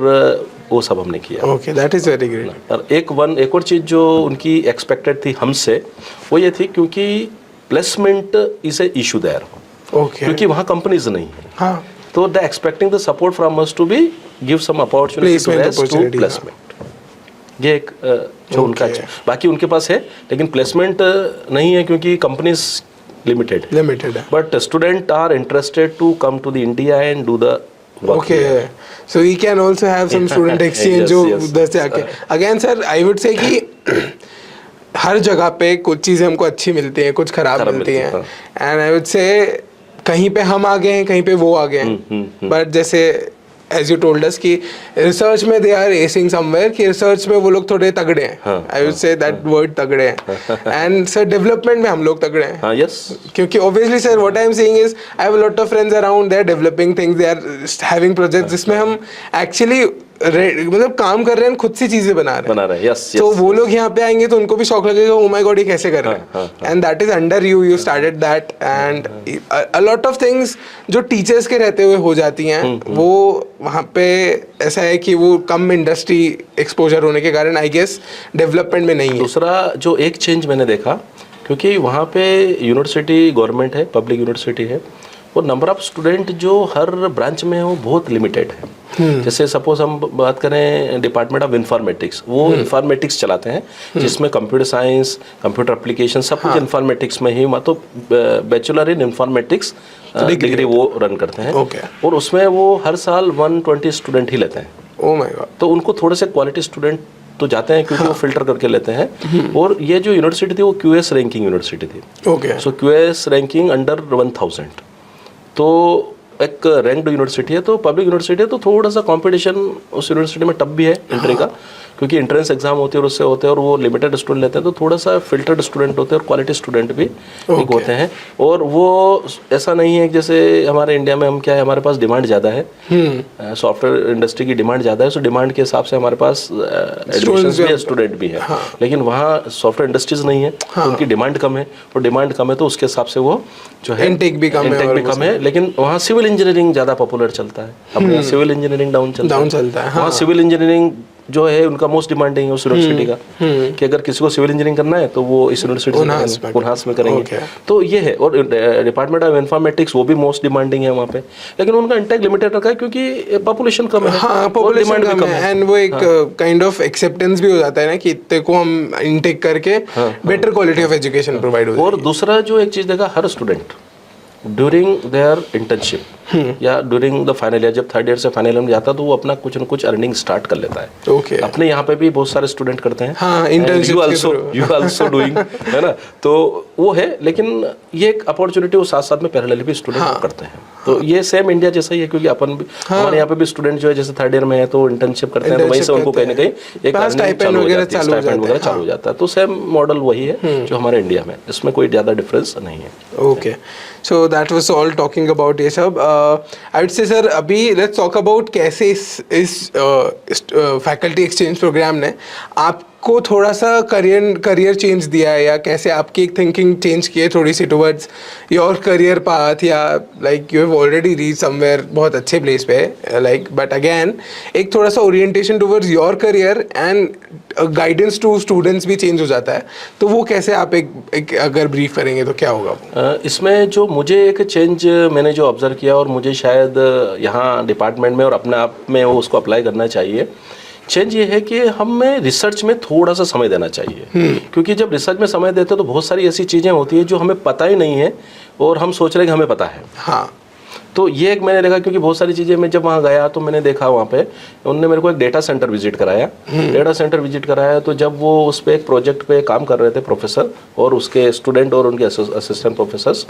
वो सब हमने किया. Okay, that is very great. और एक और चीज़ जो उनकी एक्सपेक्टेड थी हमसे वो ये थी, क्योंकि placement is a issue there. Okay, क्योंकि वहाँ कंपनीज नहीं है. हाँ, तो the expecting the support from us to be give some opportunity to placement. ये एक जो उनका है. बाकी उनके पास है लेकिन प्लेसमेंट नहीं है क्योंकि कंपनीज लिमिटेड है. But student are interested to come to the India and do the work. Okay, so we can also have some student exchange जो उधर से आके. Again sir, I would say कि हर जगह पे कुछ चीज़ें हमको अच्छी मिलती हैं, कुछ खराब मिलती हैं, and I would say कहीं पे हम आ गए हैं, कहीं पे वो आ गए हैं. बट जैसे as you told us कि रिसर्च में they are acing somewhere, कि रिसर्च में वो लोग थोड़े तगड़े हैं. I would say that word तगड़े हैं. And sir डेवलपमेंट में हम लोग तगड़े हैं. हाँ, yes. क्योंकि obviously sir what I am saying is I have a lot of friends around, they are developing things, they are having projects जिसमें हम actually मतलब काम कर रहे हैं, खुद सी चीजें बना रहे हैं. Yes, yes. तो वो लोग यहाँ पे आएंगे तो उनको भी शौक लगेगा, ओ माय गॉड ये कैसे कर रहे हैं. And that is under you started that, and a lot of things जो टीचर्स के रहते हुए हो जाती हैं वो वहाँ पे ऐसा है कि वो कम इंडस्ट्री एक्सपोजर होने के कारण आई गेस डेवलपमेंट में नहीं है. दूसरा जो एक चेंज मैंने देखा, क्योंकि वहाँ पे यूनिवर्सिटी गवर्नमेंट है, पब्लिक यूनिवर्सिटी है, और नंबर ऑफ स्टूडेंट जो हर ब्रांच में है वो बहुत लिमिटेड है. जैसे सपोज हम बात करें डिपार्टमेंट ऑफ इंफॉर्मेटिक्स, वो इंफॉर्मेटिक्स चलाते हैं जिसमें कंप्यूटर साइंस, कंप्यूटर एप्लीकेशन सब कुछ इंफॉर्मेटिक्स में ही, तो बैचलर इन इंफॉर्मेटिक्स डिग्री वो रन करते हैं. और उसमें वो हर साल 120 स्टूडेंट ही लेते हैं. ओह माय गॉड. तो उनको थोड़े से क्वालिटी स्टूडेंट तो जाते हैं क्योंकि वो फिल्टर करके लेते हैं. और ये जो यूनिवर्सिटी थी वो QS रैंकिंग यूनिवर्सिटी थी. सो QS रैंकिंग अंडर 1000, तो एक रैंक्ड यूनिवर्सिटी है, तो पब्लिक यूनिवर्सिटी है, तो थोड़ा सा कंपटीशन उस यूनिवर्सिटी में टफ भी है एंट्री का. क्योंकि एंट्रेंस एग्जाम होती है और उससे होते हैं और वो लिमिटेड स्टूडेंट लेते हैं, तो थोड़ा सा फिल्टर्ड स्टूडेंट होते हैं और क्वालिटी स्टूडेंट भी एक होते हैं। और वो ऐसा नहीं है कि जैसे हमारे इंडिया में हम क्या है, हमारे पास डिमांड ज़्यादा है, सॉफ्टवेयर इंडस्ट्री की डिमांड ज़्यादा है, तो डिमांड के हिसाब से हमारे पास एडमिशंस भी है, स्टूडेंट भी है। लेकिन वहाँ सॉफ्टवेयर इंडस्ट्रीज नहीं है, तो उनकी डिमांड कम है, और डिमांड कम है तो उसके हिसाब से वो जो है इनटेक भी कम है। लेकिन वहाँ सिविल इंजीनियरिंग ज़्यादा पॉपुलर चलता है, अपने यहाँ सिविल इंजीनियरिंग डाउन चलता है। वहाँ सिविल इंजीनियरिंग जो है उनका मोस्ट डिमांडिंग है उस यूनिवर्सिटी का, कि अगर किसी को सिविल इंजीनियरिंग करना है तो वो इस यूनिवर्सिटी से उन्हास में करेंगे। तो ये है। और डिपार्टमेंट ऑफ इन्फॉर्मेटिक्स वो भी मोस्ट डिमांडिंग है वहाँ पे, लेकिन उनका इंटेक लिमिटेड रखा है क्योंकि पॉपुलेशन कम है। हाँ, पॉपुलेशन कम है, एंड वो एक काइंड ऑफ एक्सेप्टेंस भी हो जाता है ना कि इतने को हम इनटेक करके better quality of education provide हो। और दूसरा जो एक चीज़ देखा, हर स्टूडेंट ड्यूरिंग देयर इंटर्नशिप या ड्यूरिंग द फाइनल ईयर, जब थर्ड ईयर से फाइनल ईयर में जाता है तो वो अपना कुछ न कुछ अर्निंग स्टार्ट कर लेता है। अपने यहाँ पे भी बहुत सारे स्टूडेंट करते हैं, हाँ, इंटर्नशिप यू आल्सो डूइंग, है ना, तो वो है। लेकिन ये एक अपॉर्चुनिटी वो साथ साथ में पैरेलल भी स्टूडेंट करते हैं। तो ये सेम इंडिया जैसा ही है, क्योंकि अपन भी हमारे यहाँ पे भी स्टूडेंट जो है जैसे थर्ड ईयर में है तो इंटर्नशिप करते हैं, तो वहीं से उनको कहीं ना कहीं एक स्टाइपेंड वगैरह चालू हो जाता है। तो सेम मॉडल वही है जो हमारे इंडिया में, इसमें कोई ज़्यादा डिफरेंस नहीं है। Okay, so that was all talking about ये सब। आई वुड से सर अभी लेट्स टॉक अबाउट कैसे इस फैकल्टी एक्सचेंज प्रोग्राम ने आपको थोड़ा सा करियर चेंज दिया है, या कैसे आपकी एक थिंकिंग चेंज की है थोड़ी सी टुवर्ड्स योर करियर पाथ, या like you have already reach somewhere बहुत अच्छे प्लेस पे लाइक, बट अगेन एक थोड़ा सा orientation towards your career and guidance to students भी चेंज हो जाता है, तो वो कैसे आप एक अगर ब्रीफ करेंगे तो क्या होगा? इसमें जो मुझे एक चेंज मैंने जो ऑब्जर्व किया, और मुझे शायद यहाँ डिपार्टमेंट में और अपने आप में वो उसको अप्लाई करना चाहिए, चेंज ये है कि हमें रिसर्च में थोड़ा सा समय देना चाहिए। क्योंकि जब रिसर्च में समय देते हैं तो बहुत सारी ऐसी चीज़ें होती हैं जो हमें पता ही नहीं है और हम सोच रहे हैं कि हमें पता है। हाँ, तो ये एक मैंने देखा, क्योंकि बहुत सारी चीज़ें मैं जब वहाँ गया तो मैंने देखा वहाँ पे उन्होंने मेरे को एक डेटा सेंटर विजिट कराया। तो जब वो उस पर एक प्रोजेक्ट पे काम कर रहे थे प्रोफेसर और उसके स्टूडेंट और उनके असिस्टेंट प्रोफेसर्स,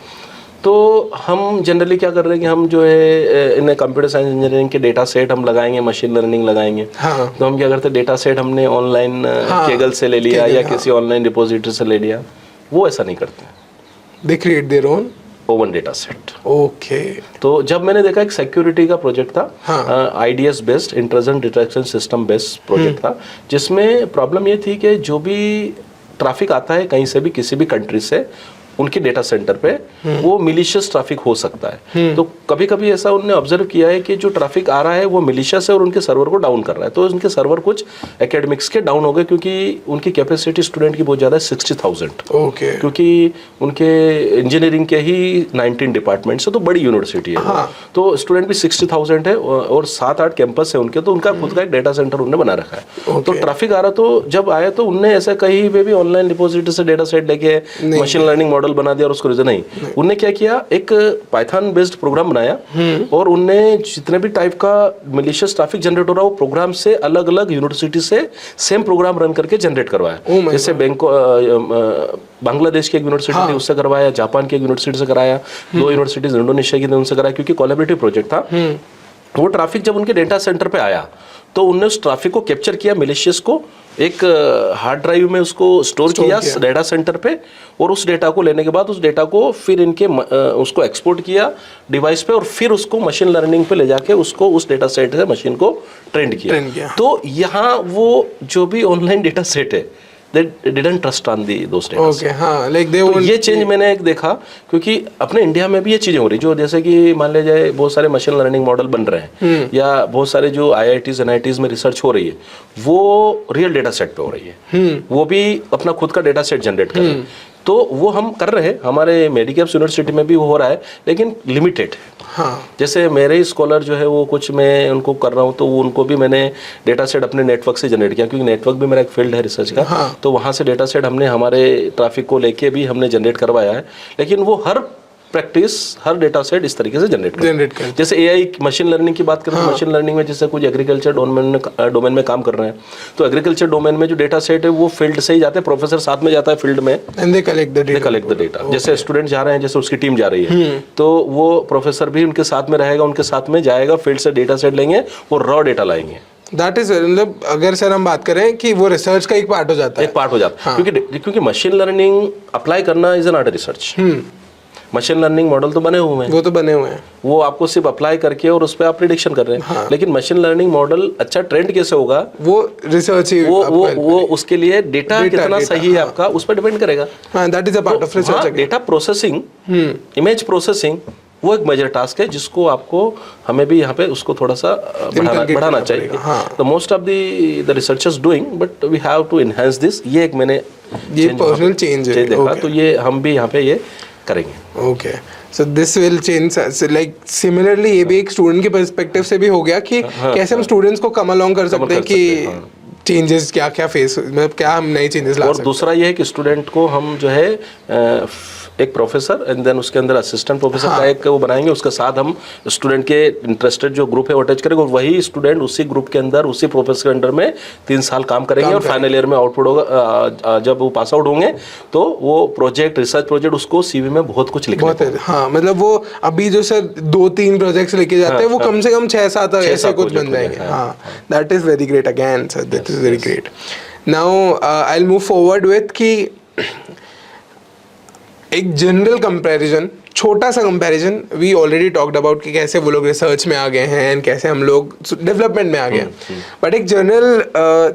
तो हम जनरली क्या कर रहे हैं कि हम जो है इन कंप्यूटर साइंस इंजीनियरिंग के डेटा सेट हम लगाएंगे, मशीन लर्निंग लगाएंगे। हाँ। तो हम क्या करते हैं, डेटा सेट हमने ऑनलाइन केगल से ले लिया या किसी ऑनलाइन रिपोजिटरी से ले लिया। वो ऐसा नहीं करते, they create their own data set. Okay. तो जब मैंने देखा एक सिक्योरिटी का प्रोजेक्ट था, IDS based, intrusion detection system based project था, जिसमें प्रॉब्लम ये थी कि जो भी ट्रैफिक आता है कहीं से भी किसी भी कंट्री से उनके डेटा सेंटर पे, वो मिलिशियस ट्रैफिक हो सकता है। तो कभी कभी ऐसा उन्होंने ऑब्जर्व किया है कि जो ट्रैफिक आ रहा है वो मिलिशियस है और उनके सर्वर को डाउन कर रहा है। तो उनके सर्वर कुछ एकेडमिक्स के डाउन हो गए, क्योंकि उनकी कैपेसिटी स्टूडेंट की बहुत ज़्यादा है, 60,000। ओके। क्योंकि उनके इंजीनियरिंग के ही 19 डिपार्टमेंट्स है, तो बड़ी यूनिवर्सिटी है। हाँ। तो स्टूडेंट भी 60,000 है और 7-8 कैंपस है उनके, तो उनका खुद का एक डेटा सेंटर उन्होंने बना रखा है। तो ट्रैफिक आ रहा, तो जब आया तो उनने ऐसा कहीं पे भी ऑनलाइन रिपोजिटरी से डेटा सेट लेके मशीन लर्निंग मॉडल बना दिया और उसको रीजन नहीं। उनने क्या किया, एक पाइथन बेस्ड प्रोग्राम बनाया और उनने जितने भी टाइप का मिलिशियस ट्रैफिक जनरेट हो रहा है वो प्रोग्राम से अलग अलग यूनिवर्सिटी से सेम प्रोग्राम रन करके जनरेट करवाया। जैसे बांग्लादेश की एक यूनिवर्सिटी थी उससे करवाया, जापान की एक यूनिवर्सिटी से कराया, 2 यूनिवर्सिटीज इंडोनेशिया की उनसे कराया, क्योंकि कोलैबोरेटिव प्रोजेक्ट था। वो ट्रैफिक जब उनके डेटा सेंटर पे आया तो उन्होंने उस ट्रैफिक को कैप्चर किया, मिलिशियस को एक हार्ड ड्राइव में उसको स्टोर किया डेटा सेंटर पे, और उस डेटा को लेने के बाद उस डेटा को फिर इनके उसको एक्सपोर्ट किया डिवाइस पे, और फिर उसको मशीन लर्निंग पे ले जाके उसको उस डेटा सेट से मशीन को ट्रेंड किया। तो यहाँ वो जो भी ऑनलाइन डेटा सेट है, they didn't trust on those data. Okay, हाँ, like they तो ये चेंज मैंने एक देखा, क्योंकि अपने इंडिया में भी ये चीज़ें हो रही, जो जैसे कि मान ले जाए बहुत सारे मशीन लर्निंग मॉडल बन रहे हैं, या बहुत सारे जो IITs NITs में रिसर्च हो रही है वो रियल डेटा सेट पे हो रही है, वो भी अपना खुद का डेटा सेट जनरेट कर रहे हैं। तो वो हम कर रहे हैं, हमारे मेडिकैप्स यूनिवर्सिटी में भी वो हो रहा है, लेकिन लिमिटेड है। हाँ। जैसे मेरे स्कॉलर जो है वो कुछ मैं उनको कर रहा हूँ, तो उनको भी मैंने डेटा सेट अपने नेटवर्क से जनरेट किया, क्योंकि नेटवर्क भी मेरा एक फील्ड है रिसर्च का। हाँ। तो वहाँ से डेटा सेट हमने हमारे ट्रैफिक को लेके भी हमने जनरेट करवाया है, लेकिन वो हर प्रैक्टिस हर डेटा सेट इस तरीके से जनरेट कर। जैसे AI मशीन लर्निंग की बात करें, तो मशीन लर्निंग में जैसे कुछ एग्रीकल्चर डोमेन में काम कर रहे हैं, तो एग्रीकल्चर डोमेन में जो डेटा सेट है वो फील्ड से ही जाते हैं, प्रोफेसर साथ में जाता है फील्ड में, and they collect the data. जैसे स्टूडेंट जा रहे हैं, जैसे उसकी टीम जा रही है, तो वो प्रोफेसर भी उनके साथ में रहेगा, उनके साथ में जाएगा, फील्ड से डेटा सेट लेंगे, वो रॉ डेटा लाएंगे, दैट इज मतलब अगर सर हम बात करें कि वो रिसर्च का एक पार्ट हो जाता है, एक पार्ट हो जाता है। हाँ। क्योंकि मशीन लर्निंग अप्लाई करना is not research. Machine learning model तो बने हुए हैं, वो तो बने हुए हैं, वो आपको सिर्फ अप्लाई करके और उस पर आप प्रिडिक्शन कर रहे हैं। हाँ। लेकिन मशीन लर्निंग मॉडल अच्छा ट्रेंड कैसे होगा, वो रिसर्च ही वो उसके लिए डेटा कितना सही है आपका, उस पर डिपेंड करेगा। हाँ, that is a part of research. Data processing, image processing, वो एक मेजर टास्क है जिसको आपको हमें भी यहाँ पे उसको थोड़ा सा बढ़ाना चाहिए। The most of the researchers doing, but we have to enhance this. ये एक मैंने पर्सनल चेंज देखा, तो ये हम भी यहाँ पे ये करेंगे। Okay, so this will change like similarly ये भी एक स्टूडेंट के पर्सपेक्टिव से भी हो गया कि कैसे हम स्टूडेंट्स को कम अलोंग कर सकते हैं कि चेंजेस क्या क्या फेस, मतलब क्या हम नए चेंजेस ला सकते हैं। और दूसरा ये है कि स्टूडेंट को हम जो है एक प्रोफेसर एंड देन उसके अंदर असिस्टेंट प्रोफेसर का एक वो बनाएंगे, उसके साथ हम स्टूडेंट के इंटरेस्टेड जो ग्रुप है वो अटैच करेंगे, वही स्टूडेंट उसी ग्रुप के अंदर उसी प्रोफेसर के अंडर में 3 साल काम करेंगे और फाइनल ईयर में आउटपुट होगा। जब वो पास आउट होंगे तो वो प्रोजेक्ट, रिसर्च प्रोजेक्ट, उसको सीवी में बहुत कुछ लिखना है। हाँ, मतलब वो अभी जो सर 2-3 प्रोजेक्ट्स लेके जाते हैं वो कम से कम 6-7 ऐसे कुछ बन जाएंगे। हाँ, that is very great again sir, that is very great. Now I will move forward with कि एक जनरल कंपैरिजन, छोटा सा comparison, we already talked about कि कैसे वो लोग रिसर्च में आ गए हैं एंड कैसे हम लोग डेवलपमेंट में आ गए हैं, बट एक जनरल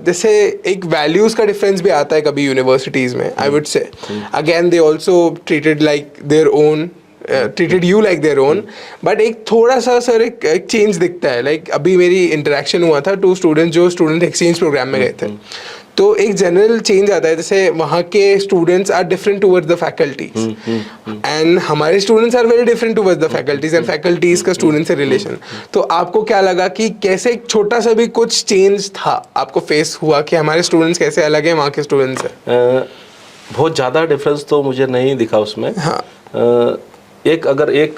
जैसे एक वैल्यूज का डिफरेंस भी आता है कभी यूनिवर्सिटीज में, आई वुड से again they also treated like their own, treated you like their own, but एक थोड़ा सा सर एक चेंज दिखता है। लाइक अभी मेरी इंटरेक्शन हुआ था 2 स्टूडेंट्स जो स्टूडेंट एक्सचेंज प्रोग्राम में गए थे, तो एक जनरल चेंज आता है, जैसे वहाँ के students are different towards the faculties and हमारे students are very different towards the faculties and faculties का स्टूडेंट से रिलेशन। तो आपको क्या लगा कि कैसे एक छोटा सा भी कुछ चेंज था आपको फेस हुआ कि हमारे स्टूडेंट्स कैसे अलग है वहाँ के स्टूडेंट्स से? बहुत ज़्यादा डिफरेंस तो मुझे नहीं दिखा उसमें। हाँ, अगर एक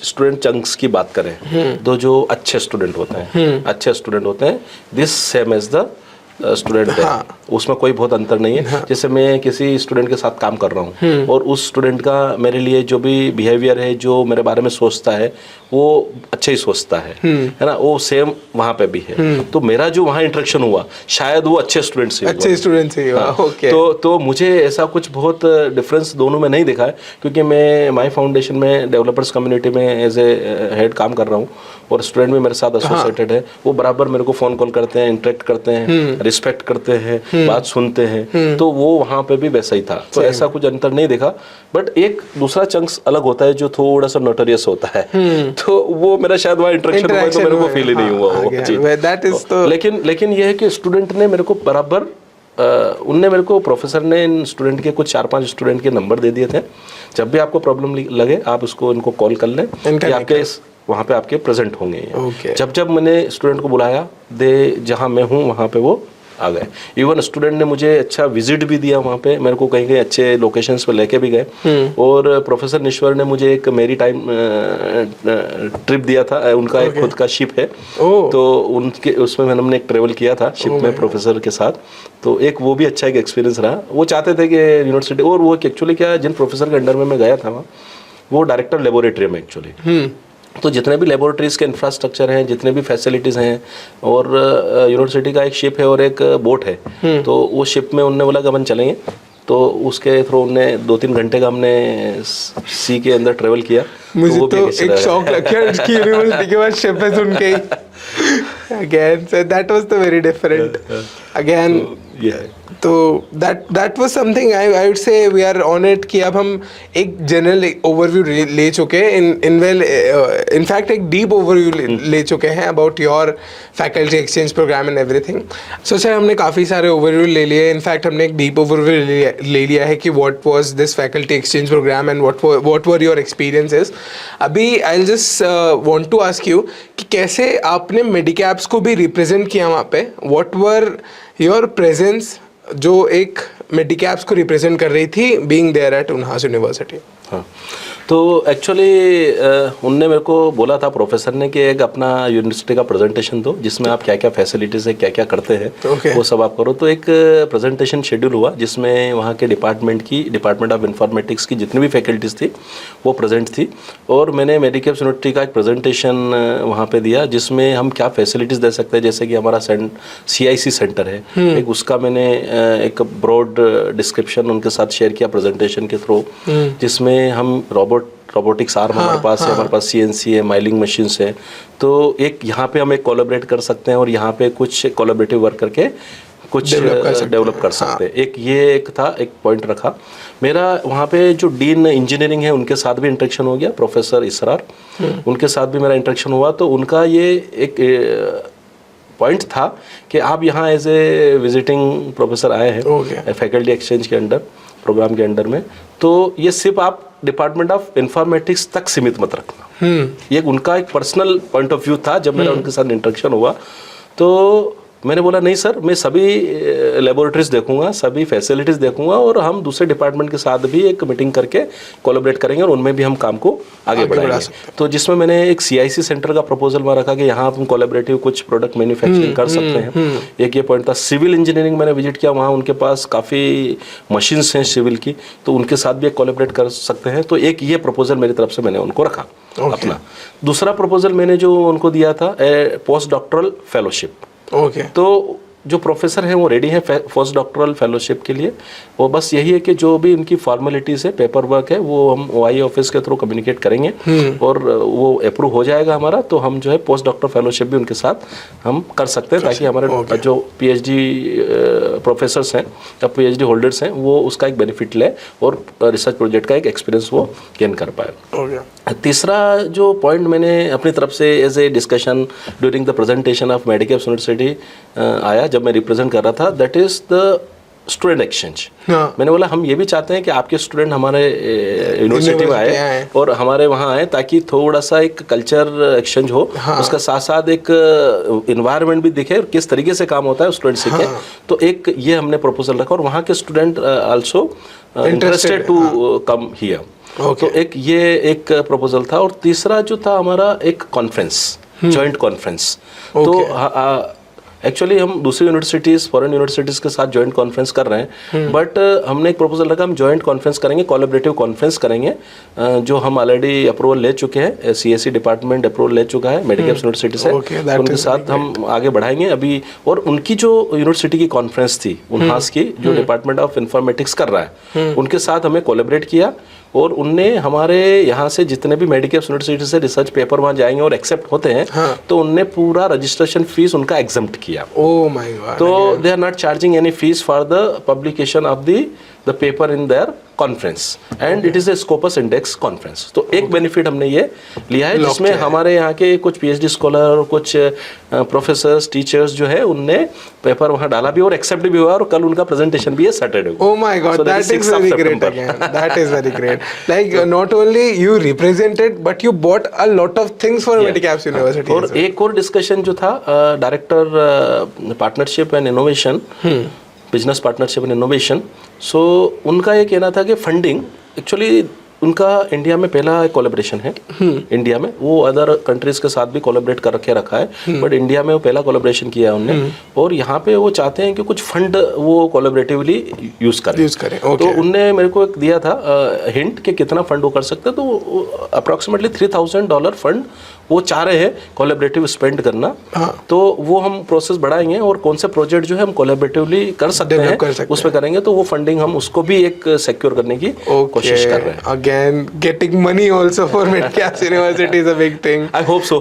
स्टूडेंट चंक्स की बात करें, तो जो अच्छे स्टूडेंट होते हैं this same as the student है, उसमें कोई बहुत अंतर नहीं है। जैसे मैं किसी स्टूडेंट के साथ काम कर रहा हूँ और उस स्टूडेंट का मेरे लिए जो भी बिहेवियर है, जो मेरे बारे में सोचता है, वो अच्छा ही सोचता है ना, वो सेम वहाँ पे भी है। तो मेरा जो वहाँ इंटरेक्शन हुआ शायद वो अच्छे स्टूडेंट से हुआ। ओके, तो मुझे ऐसा कुछ बहुत डिफरेंस दोनों में नहीं दिखा है, क्योंकि मैं माई फाउंडेशन में डेवलपर्स कम्युनिटी में एज ए हेड काम कर रहा हूँ और स्टूडेंट भी मेरे साथ एसोसिएटेड है। वो बराबर मेरे को फ़ोन कॉल करते हैं, इंटरेक्ट करते हैं, रिस्पेक्ट करते हैं, बात सुनते हैं। तो वो वहाँ पे भी वैसा ही था, तो ऐसा कुछ अंतर नहीं देखा। बट एक दूसरा चंक्स अलग होता है जो थोड़ा सा नोटोरियस होता है, तो वो मेरा शायद वहाँ इंटरेक्शन हुआ, तो मेरे को फील ही नहीं हुआ वो। लेकिन ये है कि स्टूडेंट ने मेरे को बराबर उनने मेरे को, प्रोफेसर ने इन स्टूडेंट के कुछ 4-5 स्टूडेंट के नंबर दे दिए थे। जब भी आपको प्रॉब्लम लगे आप उसको इनको कॉल कर लें कि आपके वहाँ पे आपके प्रेजेंट होंगे। जब मैंने स्टूडेंट को बुलाया, जहाँ मैं हूँ वहाँ पे वो आ गए। इवन स्टूडेंट ने मुझे अच्छा विजिट भी दिया वहाँ पे, मेरे को कहीं कहीं अच्छे लोकेशंस पे लेके भी गए। और प्रोफेसर निश्वर ने मुझे एक मेरी टाइम ट्रिप दिया था, उनका एक खुद का शिप है, तो उनके उसमें हमने एक ट्रेवल किया था शिप में प्रोफेसर के साथ। तो एक वो भी अच्छा एक एक्सपीरियंस रहा। वो चाहते थे कि यूनिवर्सिटी, और वो एक्चुअली क्या, जिन प्रोफेसर के अंडर में मैं गया था वहाँ, वो डायरेक्टर लेबोरेटरी में एक्चुअली। तो जितने भी लेबोरेटरीज़ के इंफ्रास्ट्रक्चर हैं, जितने भी फैसिलिटीज़ हैं, और यूनिवर्सिटी का एक शिप है और एक बोट है, तो वो शिप में उनने बोला कि अपन चलेंगे। तो उसके थ्रू उनने 2-3 घंटे का हमने सी के अंदर ट्रेवल किया। मुझे तो एक शौक लग गया कि यूनिवर्सिटी के बाद शिप है सुन के again, so that was the very different again. तो that was something I would say we are on it कि अब हम एक जनरल ओवरव्यू ले चुके इनफैक्ट एक डीप ओवरव्यू ले चुके हैं about your faculty exchange program and everything. So sir हमने काफ़ी सारे ओवरव्यू ले लिए, इनफैक्ट हमने एक डीप ओवरव्यू ले लिया है कि what was this faculty exchange program and what were your experiences. अभी I will just want to ask you कि कैसे आपने मेडिकैप्स को भी रिप्रेजेंट किया वहाँ पे, व्हाट वर योर प्रेजेंस जो एक मेडिकैप्स को रिप्रेजेंट कर रही थी बीइंग देयर एट उन्हास यूनिवर्सिटी? हाँ, तो एक्चुअली उनने मेरे को बोला था प्रोफेसर ने कि एक अपना यूनिवर्सिटी का प्रेजेंटेशन दो जिसमें आप क्या क्या फैसिलिटीज़ है, क्या क्या करते हैं, वो सब आप करो। तो एक प्रेजेंटेशन शेड्यूल हुआ जिसमें वहाँ के डिपार्टमेंट ऑफ इंफॉर्मेटिक्स की जितनी भी फैकल्टीज़ थी वो प्रेजेंट थी, और मैंने मेडिकैप्स यूनिवर्सिटी का एक प्रेजेंटेशन वहाँ पे दिया जिसमें हम क्या फैसिलिटीज़ दे सकते हैं। जैसे कि हमारा CIC सेंटर है एक, उसका मैंने एक ब्रॉड डिस्क्रिप्शन उनके साथ शेयर किया प्रेजेंटेशन के थ्रू, जिसमें हम रोबोटिक्स आर्म हमारे पास है, हमारे पास CNC है, माइलिंग मशीन्स है। तो एक यहाँ पे हम एक कोलैबोरेट कर सकते हैं और यहाँ पे कुछ कोलैबोरेटिव वर्क करके कुछ डेवलप कर सकते हैं। एक ये एक था, एक पॉइंट रखा मेरा। वहाँ पे जो डीन इंजीनियरिंग है उनके साथ भी इंटरेक्शन हो गया, प्रोफेसर इसरार, उनके साथ भी मेरा इंटरेक्शन हुआ। तो उनका ये एक पॉइंट था कि आप यहाँ एज ए विजिटिंग प्रोफेसर आए हैं फैकल्टी एक्सचेंज के अंडर, प्रोग्राम के अंडर में, तो ये सिर्फ आप डिपार्टमेंट ऑफ इंफॉर्मेटिक्स तक सीमित मत रखना। ये उनका एक पर्सनल पॉइंट ऑफ व्यू था। जब मेरा उनके साथ इंटरेक्शन हुआ तो मैंने बोला नहीं सर, मैं सभी लेबोरेटरीज देखूंगा, सभी फैसिलिटीज़ देखूंगा, और हम दूसरे डिपार्टमेंट के साथ भी एक मीटिंग करके कोलैबोरेट करेंगे और उनमें भी हम काम को आगे बढ़ाएंगे। तो जिसमें मैंने एक CIC सेंटर का प्रपोजल में रखा कि यहाँ हम कोलैबोरेटिव कुछ प्रोडक्ट मैन्युफैक्चरिंग कर सकते हैं। एक ये पॉइंट था। सिविल इंजीनियरिंग मैंने विजिट किया, वहाँ उनके पास काफ़ी मशीन्स हैं सिविल की, तो उनके साथ भी एक कोलैबोरेट कर सकते हैं। तो एक ये प्रपोजल मेरी तरफ से मैंने उनको रखा अपना। दूसरा प्रपोजल मैंने जो उनको दिया था पोस्ट डॉक्टरल फेलोशिप। तो जो प्रोफेसर हैं वो रेडी हैं पोस्ट डॉक्टरल फेलोशिप के लिए। वो बस यही है कि जो भी उनकी फॉर्मेलिटीज़ है, पेपर वर्क है, वो हम OIE ऑफिस के थ्रू कम्युनिकेट करेंगे और वो अप्रूव हो जाएगा हमारा, तो हम जो है पोस्ट डॉक्टर फेलोशिप भी उनके साथ हम कर सकते हैं, ताकि हमारे जो PhD प्रोफेसर्स हैं या PhD होल्डर्स हैं वो उसका एक बेनिफिट लें और रिसर्च प्रोजेक्ट का एक एक्सपीरियंस वो गेन कर पाए। तीसरा जो पॉइंट मैंने अपनी तरफ से as a discussion during the presentation of Medicaps university आया जब मैं रिप्रेजेंट कर रहा था, that is the student exchange. मैंने बोला हम ये भी चाहते हैं कि आपके स्टूडेंट हमारे यूनिवर्सिटी में आए और हमारे वहाँ आए, ताकि थोड़ा सा एक कल्चर एक्सचेंज हो, उसका साथ साथ एक इन्वायरमेंट भी दिखे और किस तरीके से काम होता है स्टूडेंट सीखे। तो एक ये हमने प्रपोजल रखा और वहाँ के student also interested to come here. तो एक ये एक प्रपोजल था। और तीसरा जो था हमारा एक कॉन्फ्रेंस, जॉइंट कॉन्फ्रेंस। तो एक्चुअली हम दूसरी यूनिवर्सिटीज़, फॉरेन यूनिवर्सिटीज़ के साथ जॉइंट कॉन्फ्रेंस कर रहे हैं, बट हमने एक प्रपोजल रखा हम जॉइंट कॉन्फ्रेंस करेंगे, कोलैबोरेटिव कॉन्फ्रेंस करेंगे, जो हम ऑलरेडी अप्रूवल ले चुके हैं, CSE डिपार्टमेंट अप्रूवल ले चुका है मेडिकैप्स यूनिवर्सिटी से, उनके साथ हम आगे बढ़ाएंगे अभी। और उनकी जो यूनिवर्सिटी की कॉन्फ्रेंस थी उन्हास की, जो डिपार्टमेंट ऑफ इंफॉर्मेटिक्स कर रहा है, उनके साथ हमें कोलैबोरेट किया और उनने हमारे यहाँ से जितने भी मेडिकैप्स यूनिवर्सिटी से रिसर्च पेपर वहाँ जाएंगे और एक्सेप्ट होते हैं, तो उनने पूरा रजिस्ट्रेशन फीस उनका एग्जम्प्ट किया। Oh my god. तो they are not charging any fees for the publication of the paper in their conference and it is a Scopus index conference. तो एक बेनिफिट हमने ये लिया है, जिसमें हमारे यहाँ के कुछ PhD स्कॉलर और कुछ प्रोफेसर्स, टीचर्स जो है उनने पेपर वहाँ डाला भी और एक्सेप्ट भी हुआ, और कल उनका प्रेजेंटेशन भी है सैटरडे को। Oh my god, that is very great again, that is very great. Like not only you represented but you bought a lot of things for Medicaps university. और एक और डिस्कशन जो था director partnership and innovation, business partnership and innovation. So उनका ये कहना था कि फंडिंग, एक्चुअली उनका इंडिया में पहला कोलैबोरेशन है इंडिया में, वो अदर कंट्रीज के साथ भी कोलैबोरेट कर रखा है, बट इंडिया में वो पहला कोलैबोरेशन किया है उनने। और यहाँ पे वो चाहते हैं कि कुछ फंड वो कोलैबोरेटिवली यूज़ करें। तो उनने मेरे को एक दिया था हिंट कि कितना फंड वो कर सकते हैं। तो अप्रॉक्सीमेटली $3,000 फंड वो चाह रहे हैं कोलैबोरेटिव स्पेंड करना। तो वो हम प्रोसेस बढ़ाएंगे और कौन से प्रोजेक्ट जो है हम कोलैबोरेटिवली कर सकते हैं उस पर करेंगे। तो वो फंडिंग हम उसको भी एक सिक्योर करने की कोशिश कर रहे हैं। Again, getting money also for Medcaps University is a big thing. I hope so.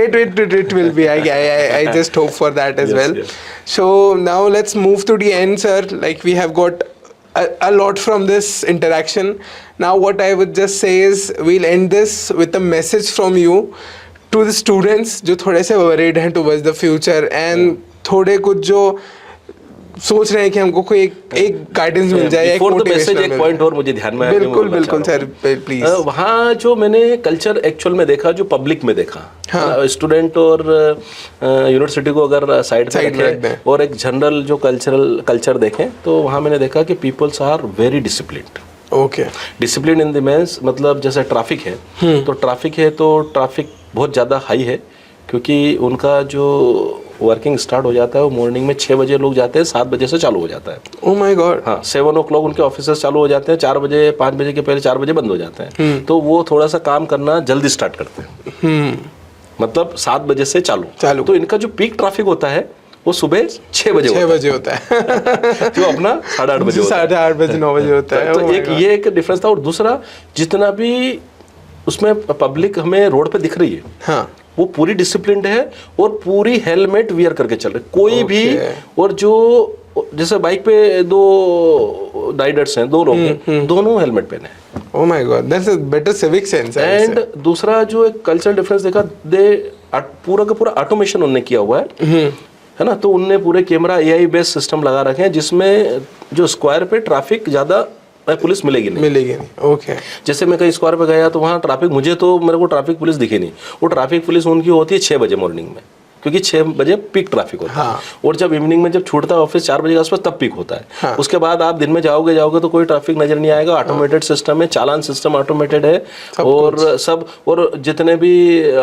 It will be. I just hope for that as well. Yes. So now let's move to the end, sir. Like we have got a lot from this interaction. Now what I would just say is we'll end this with a message from you to the students जो थोड़े से worried हैं towards the future and थोड़े कुछ जो सोच रहे हैं कि हमको कोई एक गाइडेंस मिल जाए, एक मोटिवेशन। एक पॉइंट और मुझे ध्यान में बिल्कुल सर प्लीज। वहाँ जो मैंने कल्चर एक्चुअल में देखा, जो पब्लिक में देखा, स्टूडेंट और यूनिवर्सिटी को अगर साइड रखें और एक जनरल जो कल्चर देखें, तो वहाँ मैंने देखा कि peoples are very disciplined. Okay discipline in the means मतलब जैसे ट्रैफिक है तो ट्रैफिक बहुत ज़्यादा हाई है, क्योंकि उनका जो वर्किंग स्टार्ट हो जाता है वो मॉर्निंग में 6 बजे लोग जाते हैं, 7 बजे से चालू हो जाता है। ओह माय गॉड। हाँ 7 o'clock उनके ऑफिस चालू हो जाते हैं, 4 बजे 5 बजे के पहले 4 बजे बंद हो जाते हैं। तो वो थोड़ा सा काम करना जल्दी स्टार्ट करते हैं, मतलब 7 बजे से चालू। तो इनका जो पीक ट्रैफिक होता है वो सुबह 6 बजे होता है जो अपना 8:30 बजे होता है, 8:30 बजे 9 बजे होता है। तो एक डिफरेंस था। और दूसरा, जितना भी उसमें पब्लिक हमें रोड पे दिख रही है, हाँ, वो पूरी डिसिप्लिन्ड है और पूरी हेलमेट वियर करके चल रहे कोई भी। और जो जैसे बाइक पे 2 राइडर्स हैं, 2 लोग हैं, दोनों हेलमेट पहने हैं। ओह my God, that's a better civic sense. And दूसरा जो एक कल्चरल डिफरेंस देखा, पूरा का पूरा ऑटोमेशन उन्होंने किया हुआ है ना। तो उनने पूरे कैमरा AI बेस्ड सिस्टम लगा रखे हैं, जिसमें जो स्क्वायर पे ट्रैफिक ज़्यादा पुलिस मिलेगी नहीं। ओके। जैसे मैं कहीं स्क्वायर पे गया तो वहाँ ट्रैफिक, मेरे को ट्रैफिक पुलिस दिखी नहीं। वो ट्रैफिक पुलिस उनकी होती है 6 बजे मॉर्निंग में, क्योंकि 6 बजे पीक ट्रैफिक होता है। और जब इवनिंग में जब छूटता है ऑफिस 4 बजे के आसपास, तब पीक होता है। उसके बाद आप दिन में जाओगे तो कोई ट्रैफिक नजर नहीं आएगा। ऑटोमेटेड सिस्टम है, चालान सिस्टम ऑटोमेटेड है, और जितने भी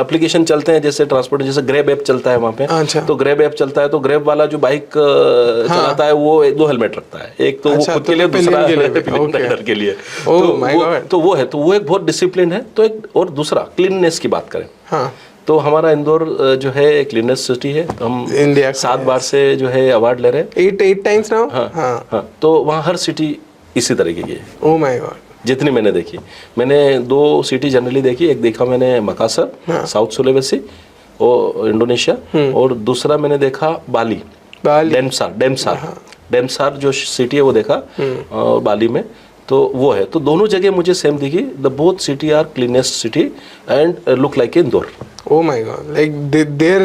एप्लीकेशन चलते हैं, जैसे ट्रांसपोर्ट, जैसे ग्रैब ऐप चलता है वहाँ पे, तो ग्रैब ऐप चलता है, तो ग्रैब वाला जो बाइक चलाता है वो 2 हेलमेट रखता है, एक तो वो खुद के लिए, दूसरा राइडर के लिए। तो वो है, तो वो एक बहुत डिसिप्लिन है। तो एक और दूसरा क्लीननेस की बात करें, तो हमारा इंदौर जो है एक क्लीनेस्ट सिटी है। हम इंडिया 7 बार से जो है अवार्ड ले रहे हैं, 8 टाइम्स नाउ। हाँ। तो वहाँ हर सिटी इसी तरीके की है। ओह माय गॉड। जितनी मैंने देखी, मैंने 2 सिटी जनरली देखी। एक देखा मैंने मकासर, साउथ सुलेवेसी और इंडोनेशिया, और दूसरा मैंने देखा बाली। डेमसार जो सिटी है वो देखा बाली में। तो वो है, तो दोनों जगह मुझे सेम दिखी। The both city are cleanest city and look like Indore. Oh my God! Like their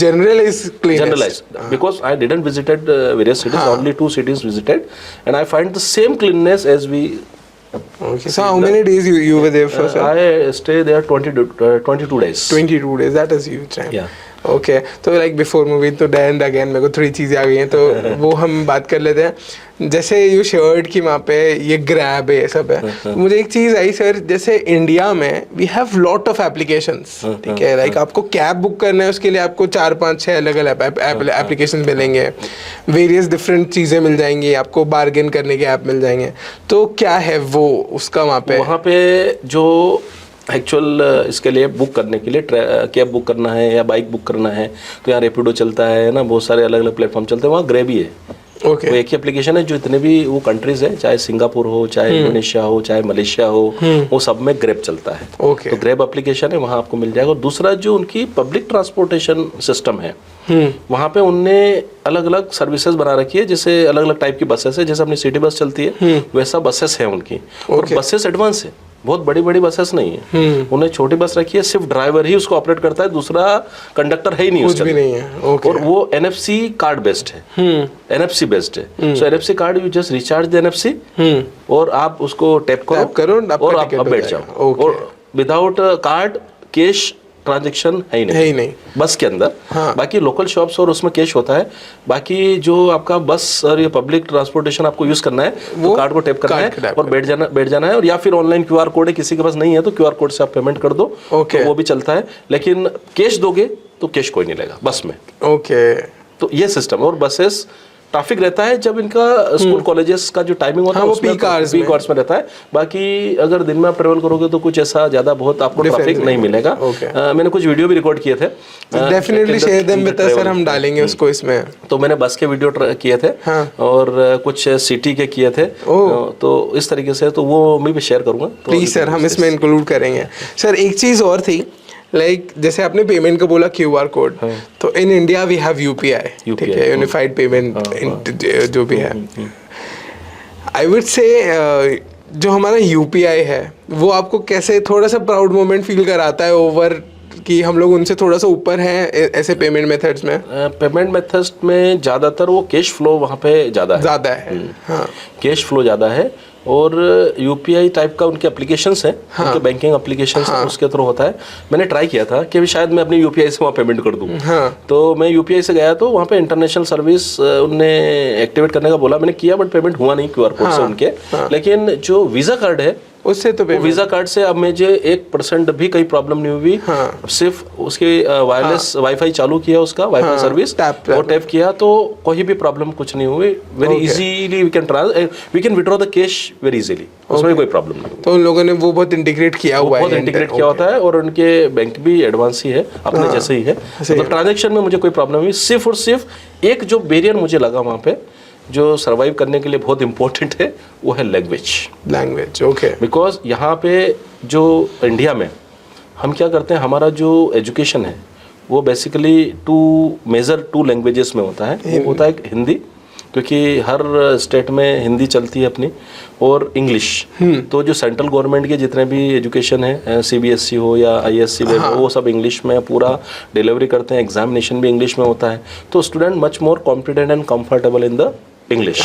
generalized cleanliness. Generalized, because I didn't visited various cities. Only 2 cities visited, and I find the same cleanliness as we. Okay. So how many days you were there for? I stay there 22 days. 22 days. That is huge time. Yeah. Okay. तो like before movie तो and again मेरे को 3 चीज़ें आ गई हैं, तो वो हम बात कर लेते हैं। जैसे यू शर्ट की वहाँ पे ये ग्रैब है, ये सब है। मुझे एक चीज़ आई सर, जैसे इंडिया में we have lot of applications, ठीक है। लाइक आपको कैब बुक करना है, उसके लिए आपको 4, 5, 6 अलग अलग एप्लीकेशन मिलेंगे, वेरियस डिफरेंट चीज़ें मिल जाएंगी, आपको बार्गेन करने के ऐप मिल जाएंगे। तो क्या है वो उसका वहाँ पे जो एक्चुअल इसके लिए बुक करने के लिए कैब बुक करना है या बाइक बुक करना है, तो यहाँ रेपिडो चलता है ना, बहुत सारे अलग अलग प्लेटफॉर्म चलते हैं। वहाँ ग्रैब ही है। ओके। वो एक ही एप्लीकेशन है जो इतने भी वो कंट्रीज है, चाहे सिंगापुर हो, चाहे इंडोनेशिया हो, चाहे मलेशिया हो, वो सब में ग्रैब चलता है। ओके। तो ग्रैब एप्लीकेशन है, वहाँ आपको मिल जाएगा। और दूसरा जो उनकी पब्लिक ट्रांसपोर्टेशन सिस्टम है, वहाँ पे उनने अलग अलग सर्विसेज बना रखी है। जैसे अलग अलग टाइप की बसेस है, जैसे अपनी सिटी बस चलती है वैसा बसेस है उनकी। और बसेस एडवांस है, बहुत बड़ी बड़ी बसेस नहीं है। उन्हें छोटी बस रखी है, सिर्फ ड्राइवर ही उसको ऑपरेट करता है, दूसरा कंडक्टर है ही नहीं, कुछ भी नहीं है। ओके। और वो NFC कार्ड बेस्ड है, NFC बेस्ड है। सो NFC card you just recharge the NFC और आप उसको टैप करो और आप बैठ जाओ। और विदाउट कार्ड कैश ट्रांजैक्शन है ही नहीं बस के अंदर। बाकी लोकल शॉप्स और उसमें कैश होता है। बाकी जो आपका बस और ये पब्लिक ट्रांसपोर्टेशन आपको यूज करना है, तो कार्ड को टैप करना है और बैठ जाना है। और या फिर ऑनलाइन QR कोड है, किसी के पास नहीं है तो QR कोड से आप पेमेंट कर दो, तो वो भी चलता है। लेकिन कैश दोगे तो कैश कोई नहीं लेगा बस में। ओके। तो ये सिस्टम है। और बसेस ट्रैफिक रहता है जब इनका स्कूल कॉलेजेस का जो टाइमिंग होता है, वो पीक आवर्स में रहता है। बाकी अगर दिन में आप ट्रेवल करोगे तो कुछ ऐसा ज्यादा बहुत आपको ट्रैफिक नहीं मिलेगा। मैंने कुछ वीडियो भी रिकॉर्ड किए थे, definitely share them with us sir, हम डालेंगे उसको इसमें। तो मैंने बस के वीडियो किए थे और कुछ सिटी के किए थे, तो इस तरीके से तो वो मैं भी शेयर करूंगा। प्लीज सर, हम इसमें इंक्लूड करेंगे। सर एक चीज और थी, लाइक जैसे आपने पेमेंट का बोला QR कोड, तो in India we have UPI, ठीक है, यूनिफाइड पेमेंट जो भी है। आई वुड से जो हमारा UPI है वो आपको कैसे थोड़ा सा प्राउड मोमेंट फील कराता है ओवर, कि हम लोग उनसे थोड़ा सा ऊपर हैं ऐसे पेमेंट मेथड्स में? पेमेंट मेथड्स में ज़्यादातर वो कैश फ्लो वहाँ पे ज़्यादा है। हाँ, कैश फ्लो ज़्यादा है। और यूपीआई टाइप का उनके एप्लीकेशंस हैं, उनके बैंकिंग एप्लीकेशंस उसके थ्रू होता है। मैंने ट्राई किया था कि शायद मैं अपनी यूपीआई से वहाँ पेमेंट कर दूँ। तो मैं यूपीआई से गया तो वहाँ पे इंटरनेशनल सर्विस उनने एक्टिवेट करने का बोला, मैंने किया बट पेमेंट हुआ नहीं क्यूआर कोड से उनके। लेकिन जो वीज़ा कार्ड है उससे तो वीजा कार्ड से अब मुझे 1% भी कोई प्रॉब्लम नहीं हुई। सिर्फ उसके वायरलेस वाईफाई चालू किया, उसका वाईफाई सर्विस वो टैप किया तो कोई भी प्रॉब्लम कुछ नहीं हुई। Very easily we can withdraw the cash very easily, उसमें कोई प्रॉब्लम नहीं। तो उन लोगों ने वो बहुत इंटीग्रेट किया हुआ है, बहुत इंटीग्रेट किया होता है और उनके बैंक भी एडवांस ही है, अपने जैसे ही है। तो ट्रांजेक्शन में मुझे कोई प्रॉब्लम नहीं। सिर्फ और सिर्फ एक जो बैरियर मुझे लगा वहाँ पे जो सर्वाइव करने के लिए बहुत इंपॉर्टेंट है वो है लैंग्वेज। ओके। बिकॉज यहाँ पे जो इंडिया में हम क्या करते हैं, हमारा जो एजुकेशन है वो बेसिकली टू लैंग्वेजेस में होता है। वो होता है हिंदी, क्योंकि हर स्टेट में हिंदी चलती है अपनी, और इंग्लिश। तो जो सेंट्रल गवर्नमेंट के जितने भी एजुकेशन है, सीबीएसई हो या आईएससी हो, वो सब इंग्लिश में पूरा डिलीवरी करते हैं। एग्जामिनेशन भी इंग्लिश में होता है, तो student much more confident and comfortable in the English,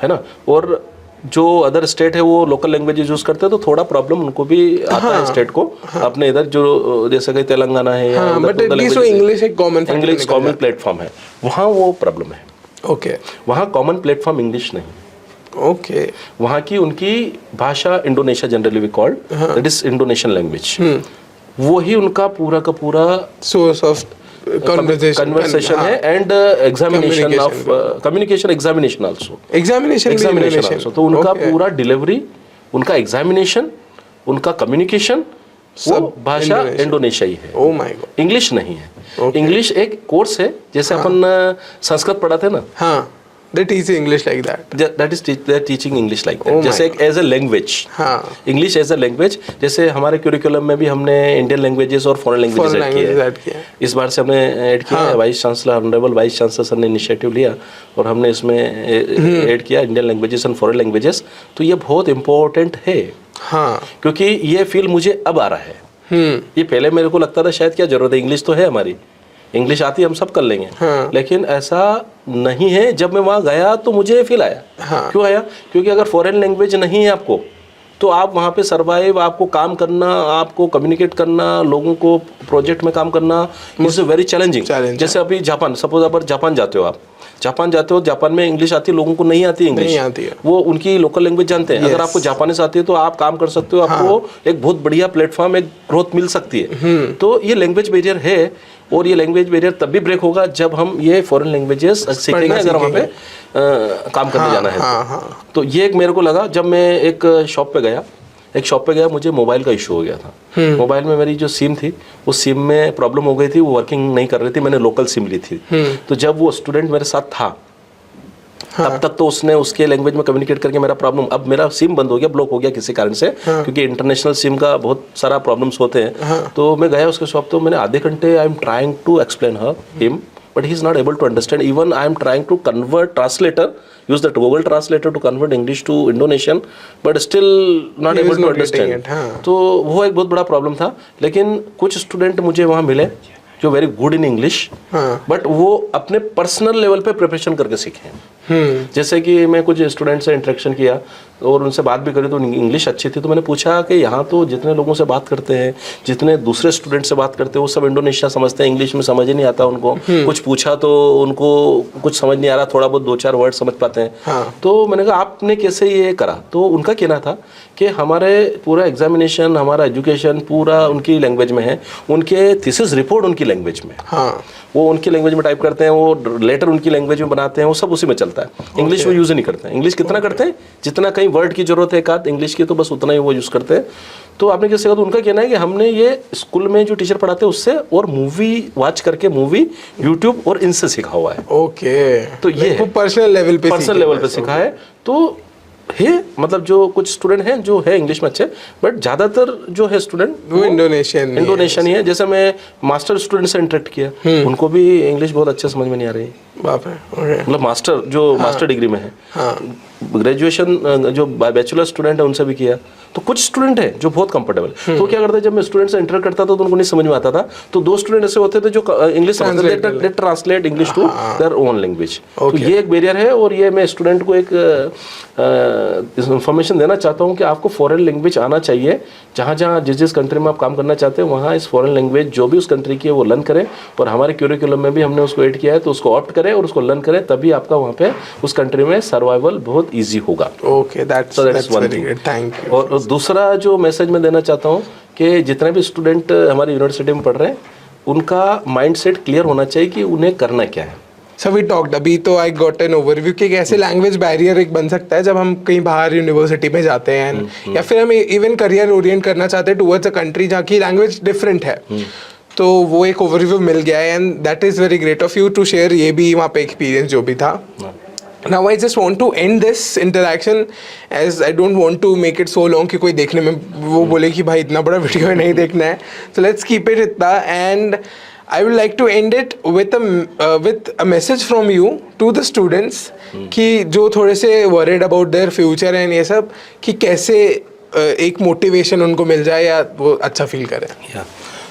है ना। और जो अदर स्टेट है वो लोकल लैंग्वेजेस यूज करते हैं तो थोड़ा प्रॉब्लम उनको भी आता है स्टेट को। अपने इधर जो जैसे कि तेलंगाना है या इंग्लिश एक कॉमन प्लेटफॉर्म है, वहाँ वो प्रॉब्लम है। ओके। वहाँ कॉमन प्लेटफॉर्म इंग्लिश नहीं। ओके। वहाँ की उनकी भाषा Indonesia generally we called, that is Indonesian language. वो ही उनका पूरा का पूरा सोर्स ऑफ conversation है and examination of communication examination also examination. तो उनका पूरा डिलीवरी, उनका एग्जामिनेशन, उनका कम्युनिकेशन सब भाषा इंडोनेशियाई है। ओह माय गॉड, इंग्लिश नहीं है। इंग्लिश एक कोर्स है, जैसे अपन संस्कृत पढ़ाते हैं ना, हाँ, they teach English like that. That is they're teaching English like that. जैसे एक as a language, English as a language. जैसे हमारे क्यूरिकुलम में भी हमने इंडियन लैंग्वेजेस और फॉरेन लैंग्वेजेस ऐड किया है। इस बार से हमने ऐड किया है। Vice chancellor, honourable vice chancellor sir ने इनिशिएटिव लिया और हमने इसमें ऐड किया Indian languages and foreign languages. तो ये बहुत इंपॉर्टेंट है, क्योंकि ये फील मुझे अब आ रहा है। ये पहले मेरे को लगता था शायद क्या जरूरत है, इंग्लिश तो है हमारी, इंग्लिश आती है हम सब कर लेंगे। लेकिन ऐसा नहीं है। जब मैं वहाँ गया तो मुझे फील आया। क्यों आया? क्योंकि अगर फॉरेन लैंग्वेज नहीं है आपको तो आप वहाँ पे सर्वाइव, आपको काम करना, आपको कम्युनिकेट करना, लोगों को प्रोजेक्ट में काम करना इज वेरी चैलेंजिंग। जैसे अभी जापान, सपोज आप जापान जाते हो, जापान में इंग्लिश आती है, लोगों को नहीं आती इंग्लिश, वो उनकी लोकल लैंग्वेज जानते हैं। अगर आपको जापानीज आती है तो आप काम कर सकते हो, आपको एक बहुत बढ़िया प्लेटफॉर्म, एक ग्रोथ मिल सकती है। तो ये लैंग्वेज बैरियर है, और ये लैंग्वेज बैरियर तब भी ब्रेक होगा जब हम ये फॉरेन लैंग्वेजेस सीखेंगे, अगर वहाँ पे काम करने जाना है। तो ये एक मेरे को लगा, जब मैं एक शॉप पे गया, मुझे मोबाइल का इशू हो गया था। मोबाइल में मेरी जो सिम थी, उस सिम में प्रॉब्लम हो गई थी, वो वर्किंग नहीं कर रही थी। मैंने लोकल सिम ली थी। तो जब वो स्टूडेंट मेरे साथ था तब तक तो उसने उसके लैंग्वेज में कम्युनिकेट करके मेरा प्रॉब्लम, अब मेरा सिम बंद हो गया, ब्लॉक हो गया किसी कारण से, क्योंकि इंटरनेशनल सिम का बहुत सारा प्रॉब्लम्स होते हैं। तो मैं गया उसके शॉप, तो मैंने आधे घंटे I am trying to explain him, but he is not able to understand. Even I am trying to use the Google translator to convert English to Indonesian, but still not able to understand. तो वो एक बहुत बड़ा problem था। लेकिन कुछ student मुझे वहाँ मिले जो very good in English, but वो अपने पर्सनल लेवल पे प्रिपरेशन करके सीखे। जैसे कि मैं कुछ स्टूडेंट से इंटरेक्शन किया और उनसे बात भी करी तो इंग्लिश अच्छी थी। तो मैंने पूछा कि यहाँ तो जितने लोगों से बात करते हैं, जितने दूसरे स्टूडेंट से बात करते हैं, वो सब इंडोनेशिया समझते हैं, इंग्लिश में समझ ही नहीं आता उनको। कुछ पूछा तो उनको कुछ समझ नहीं आ रहा, थोड़ा बहुत 2-4 वर्ड समझ पाते हैं। तो मैंने कहा आपने कैसे ये करा? तो उनका कहना था कि हमारे पूरा एग्जामिनेशन, हमारा एजुकेशन पूरा उनकी लैंग्वेज में है, उनके थीसिस रिपोर्ट उनकी लैंग्वेज में, वो उनकी लैंग्वेज में टाइप करते हैं, वो लेटर उनकी लैंग्वेज में बनाते हैं, वो सब उसी में चलता है। इंग्लिश वो यूज़ ही नहीं करते हैं। इंग्लिश कितना करते हैं, जितना कहीं वर्ड की जरूरत है एकाध इंग्लिश की, तो बस उतना ही वो यूज़ करते हैं। तो आपने कैसे कहा? तो उनका कहना है कि हमने ये स्कूल में जो टीचर पढ़ाते हैं उससे और मूवी वॉच करके, मूवी यूट्यूब और इनसे सीखा हुआ है। ओके, तो ये पर्सनल लेवल पे सीखा है। तो है मतलब जो कुछ स्टूडेंट हैं जो है इंग्लिश में अच्छे, बट ज़्यादातर जो है स्टूडेंट वो इंडोनेशियन ही है। जैसे मैं मास्टर स्टूडेंट से इंटरेक्ट किया, उनको भी इंग्लिश बहुत अच्छे समझ में नहीं आ रही। बाप रे, मतलब मास्टर जो मास्टर डिग्री में है, ग्रेजुएशन जो बैचलर स्टूडेंट है उनसे भी किया, तो कुछ स्टूडेंट है जो बहुत कंफर्टेबल। तो क्या करते, जब मैं स्टूडेंट से इंटर करता था तो उनको नहीं समझ में आता था, तो 2 स्टूडेंट ऐसे होते थे जो English translate English to their own language. तो ये एक बैरियर है, और ये मैं स्टूडेंट को एक इंफॉर्मेशन देना चाहता हूँ कि आपको फॉरेन लैंग्वेज आना चाहिए। जहाँ जहाँ जिस कंट्री में आप काम करना चाहते हैं वहाँ इस फॉरेन लैंग्वेज जो भी उस कंट्री की है वो लर्न करें, और हमारे क्यूरिकुलम में भी हमने उसको ऐड किया है, तो उसको ऑप्ट करें और उसको लर्न करें, तभी आपका वहाँ पे उस कंट्री में सर्वाइवल बहुत ईजी होगा। Okay, that's very good, thank you. और दूसरा जो मैसेज मैं देना चाहता हूँ कि जितने भी स्टूडेंट हमारी यूनिवर्सिटी में पढ़ रहे हैं उनका माइंडसेट क्लियर होना चाहिए कि उन्हें करना क्या है। सो वी टॉक्ड, अभी तो आई गॉट एन ओवरव्यू कि कैसे लैंग्वेज बैरियर एक बन सकता है जब हम कहीं बाहर यूनिवर्सिटी में जाते हैं, या फिर हम इवन करियर ओरिएंट करना चाहते हैं टुवर्ड्स अ कंट्री जहाँ की लैंग्वेज डिफरेंट है। तो वो एक ओवरव्यू मिल गया है, and that is very great of you to share ये भी वहाँ पे एक्सपीरियंस जो भी था। Now I just want to end this interaction, as I don't want to make it so long कि कोई देखने में वो बोले कि भाई इतना बड़ा वीडियो नहीं देखना है। So let's keep it इतना, and I would like to end it with a message from you to the students कि जो थोड़े से worried about their future and ये सब, कि कैसे एक मोटिवेशन उनको मिल जाए या वो अच्छा फील करें।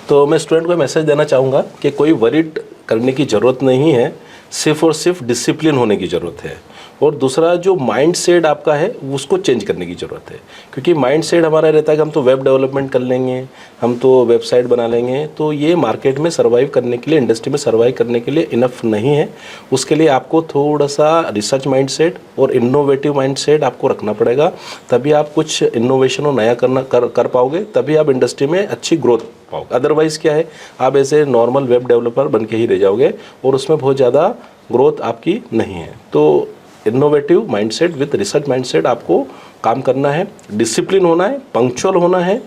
तो मैं स्टूडेंट को मैसेज देना चाहूँगा कि कोई वरीड करने की ज़रूरत नहीं है, सिर्फ और सिर्फ डिसिप्लिन होने की ज़रूरत है। और दूसरा जो माइंड सेट आपका है उसको चेंज करने की ज़रूरत है, क्योंकि माइंड सेट हमारा रहता है कि हम तो वेब डेवलपमेंट कर लेंगे, हम तो वेबसाइट बना लेंगे, तो ये मार्केट में सर्वाइव करने के लिए, इंडस्ट्री में सर्वाइव करने के लिए इनफ नहीं है। उसके लिए आपको थोड़ा सा रिसर्च माइंड सेट और इनोवेटिव माइंड सेट आपको रखना पड़ेगा, तभी आप कुछ इनोवेशन और नया कर पाओगे, तभी आप इंडस्ट्री में अच्छी ग्रोथ पाओगे। अदरवाइज़ क्या है, आप ऐसे नॉर्मल वेब डेवलपर बन के ही रह जाओगे और उसमें बहुत ज़्यादा ग्रोथ आपकी नहीं है। तो innovative mindset with research mindset आपको काम करना है, डिसिप्लिन होना है, पंक्चुअल होना है,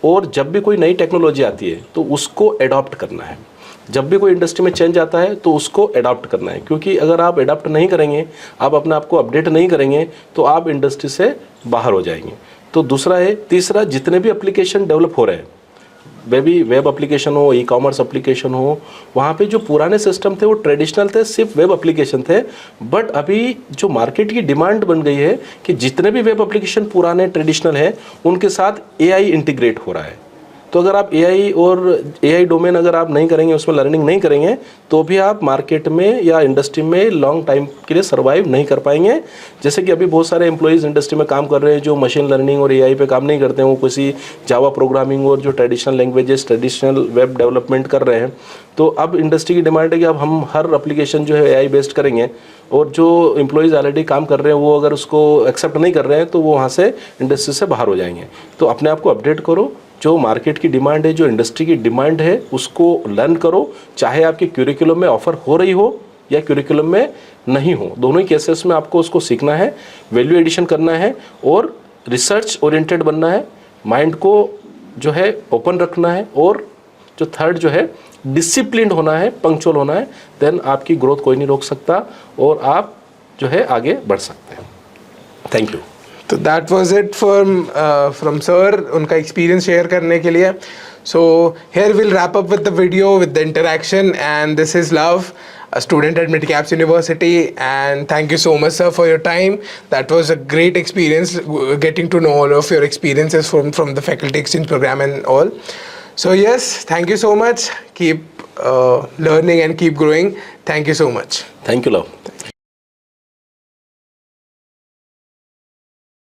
और जब भी कोई नई टेक्नोलॉजी आती है तो उसको एडॉप्ट करना है। जब भी कोई इंडस्ट्री में चेंज आता है तो उसको एडॉप्ट करना है, क्योंकि अगर आप एडॉप्ट नहीं करेंगे, आप अपने आप को अपडेट नहीं करेंगे, तो आप इंडस्ट्री से बाहर हो जाएंगे। तो दूसरा है, तीसरा, जितने भी एप्लीकेशन डेवलप हो रहे हैं, वेब एप्लीकेशन हो, ई कॉमर्स एप्लीकेशन हो, वहाँ पे जो पुराने सिस्टम थे वो ट्रेडिशनल थे, सिर्फ वेब एप्लीकेशन थे। बट अभी जो मार्केट की डिमांड बन गई है कि जितने भी वेब एप्लीकेशन पुराने ट्रेडिशनल हैं उनके साथ एआई इंटीग्रेट हो रहा है। तो अगर आप एआई और एआई डोमेन अगर आप नहीं करेंगे, उसमें लर्निंग नहीं करेंगे, तो भी आप मार्केट में या इंडस्ट्री में लॉन्ग टाइम के लिए सर्वाइव नहीं कर पाएंगे। जैसे कि अभी बहुत सारे एम्प्लॉयज़ इंडस्ट्री में काम कर रहे हैं जो मशीन लर्निंग और एआई पे काम नहीं करते हैं, वो किसी जावा प्रोग्रामिंग और जो traditional languages, traditional web development कर रहे हैं। तो अब इंडस्ट्री की डिमांड है कि अब हम हर एप्लीकेशन जो है एआई बेस्ड करेंगे, और जो एम्प्लॉयज़ ऑलरेडी काम कर रहे हैं वो अगर उसको एक्सेप्ट नहीं कर रहे हैं तो वो वहाँ से इंडस्ट्री से बाहर हो जाएंगे। तो अपने आप को अपडेट करो, जो मार्केट की डिमांड है, जो इंडस्ट्री की डिमांड है, उसको लर्न करो, चाहे आपके क्यूरिकुलम में ऑफर हो रही हो या क्यूरिकुलम में नहीं हो, दोनों ही केसेस में आपको उसको सीखना है, वैल्यू एडिशन करना है और रिसर्च ओरिएंटेड बनना है, माइंड को जो है ओपन रखना है, और जो थर्ड जो है डिसिप्लिन्ड होना है, पंक्चुअल होना है। देन आपकी ग्रोथ कोई नहीं रोक सकता और आप जो है आगे बढ़ सकते हैं। Thank you. तो that was it from sir, उनका एक्सपीरियंस शेयर करने के लिए। So here will wrap up with the video, with the interaction, and this is Luv, a student at Midcaps University, and thank you so much sir for your time. That was a great experience getting to know all of your experiences from the faculty exchange program and all. So yes, thank you so much. Keep learning and keep growing. Thank you so much. Thank you, love.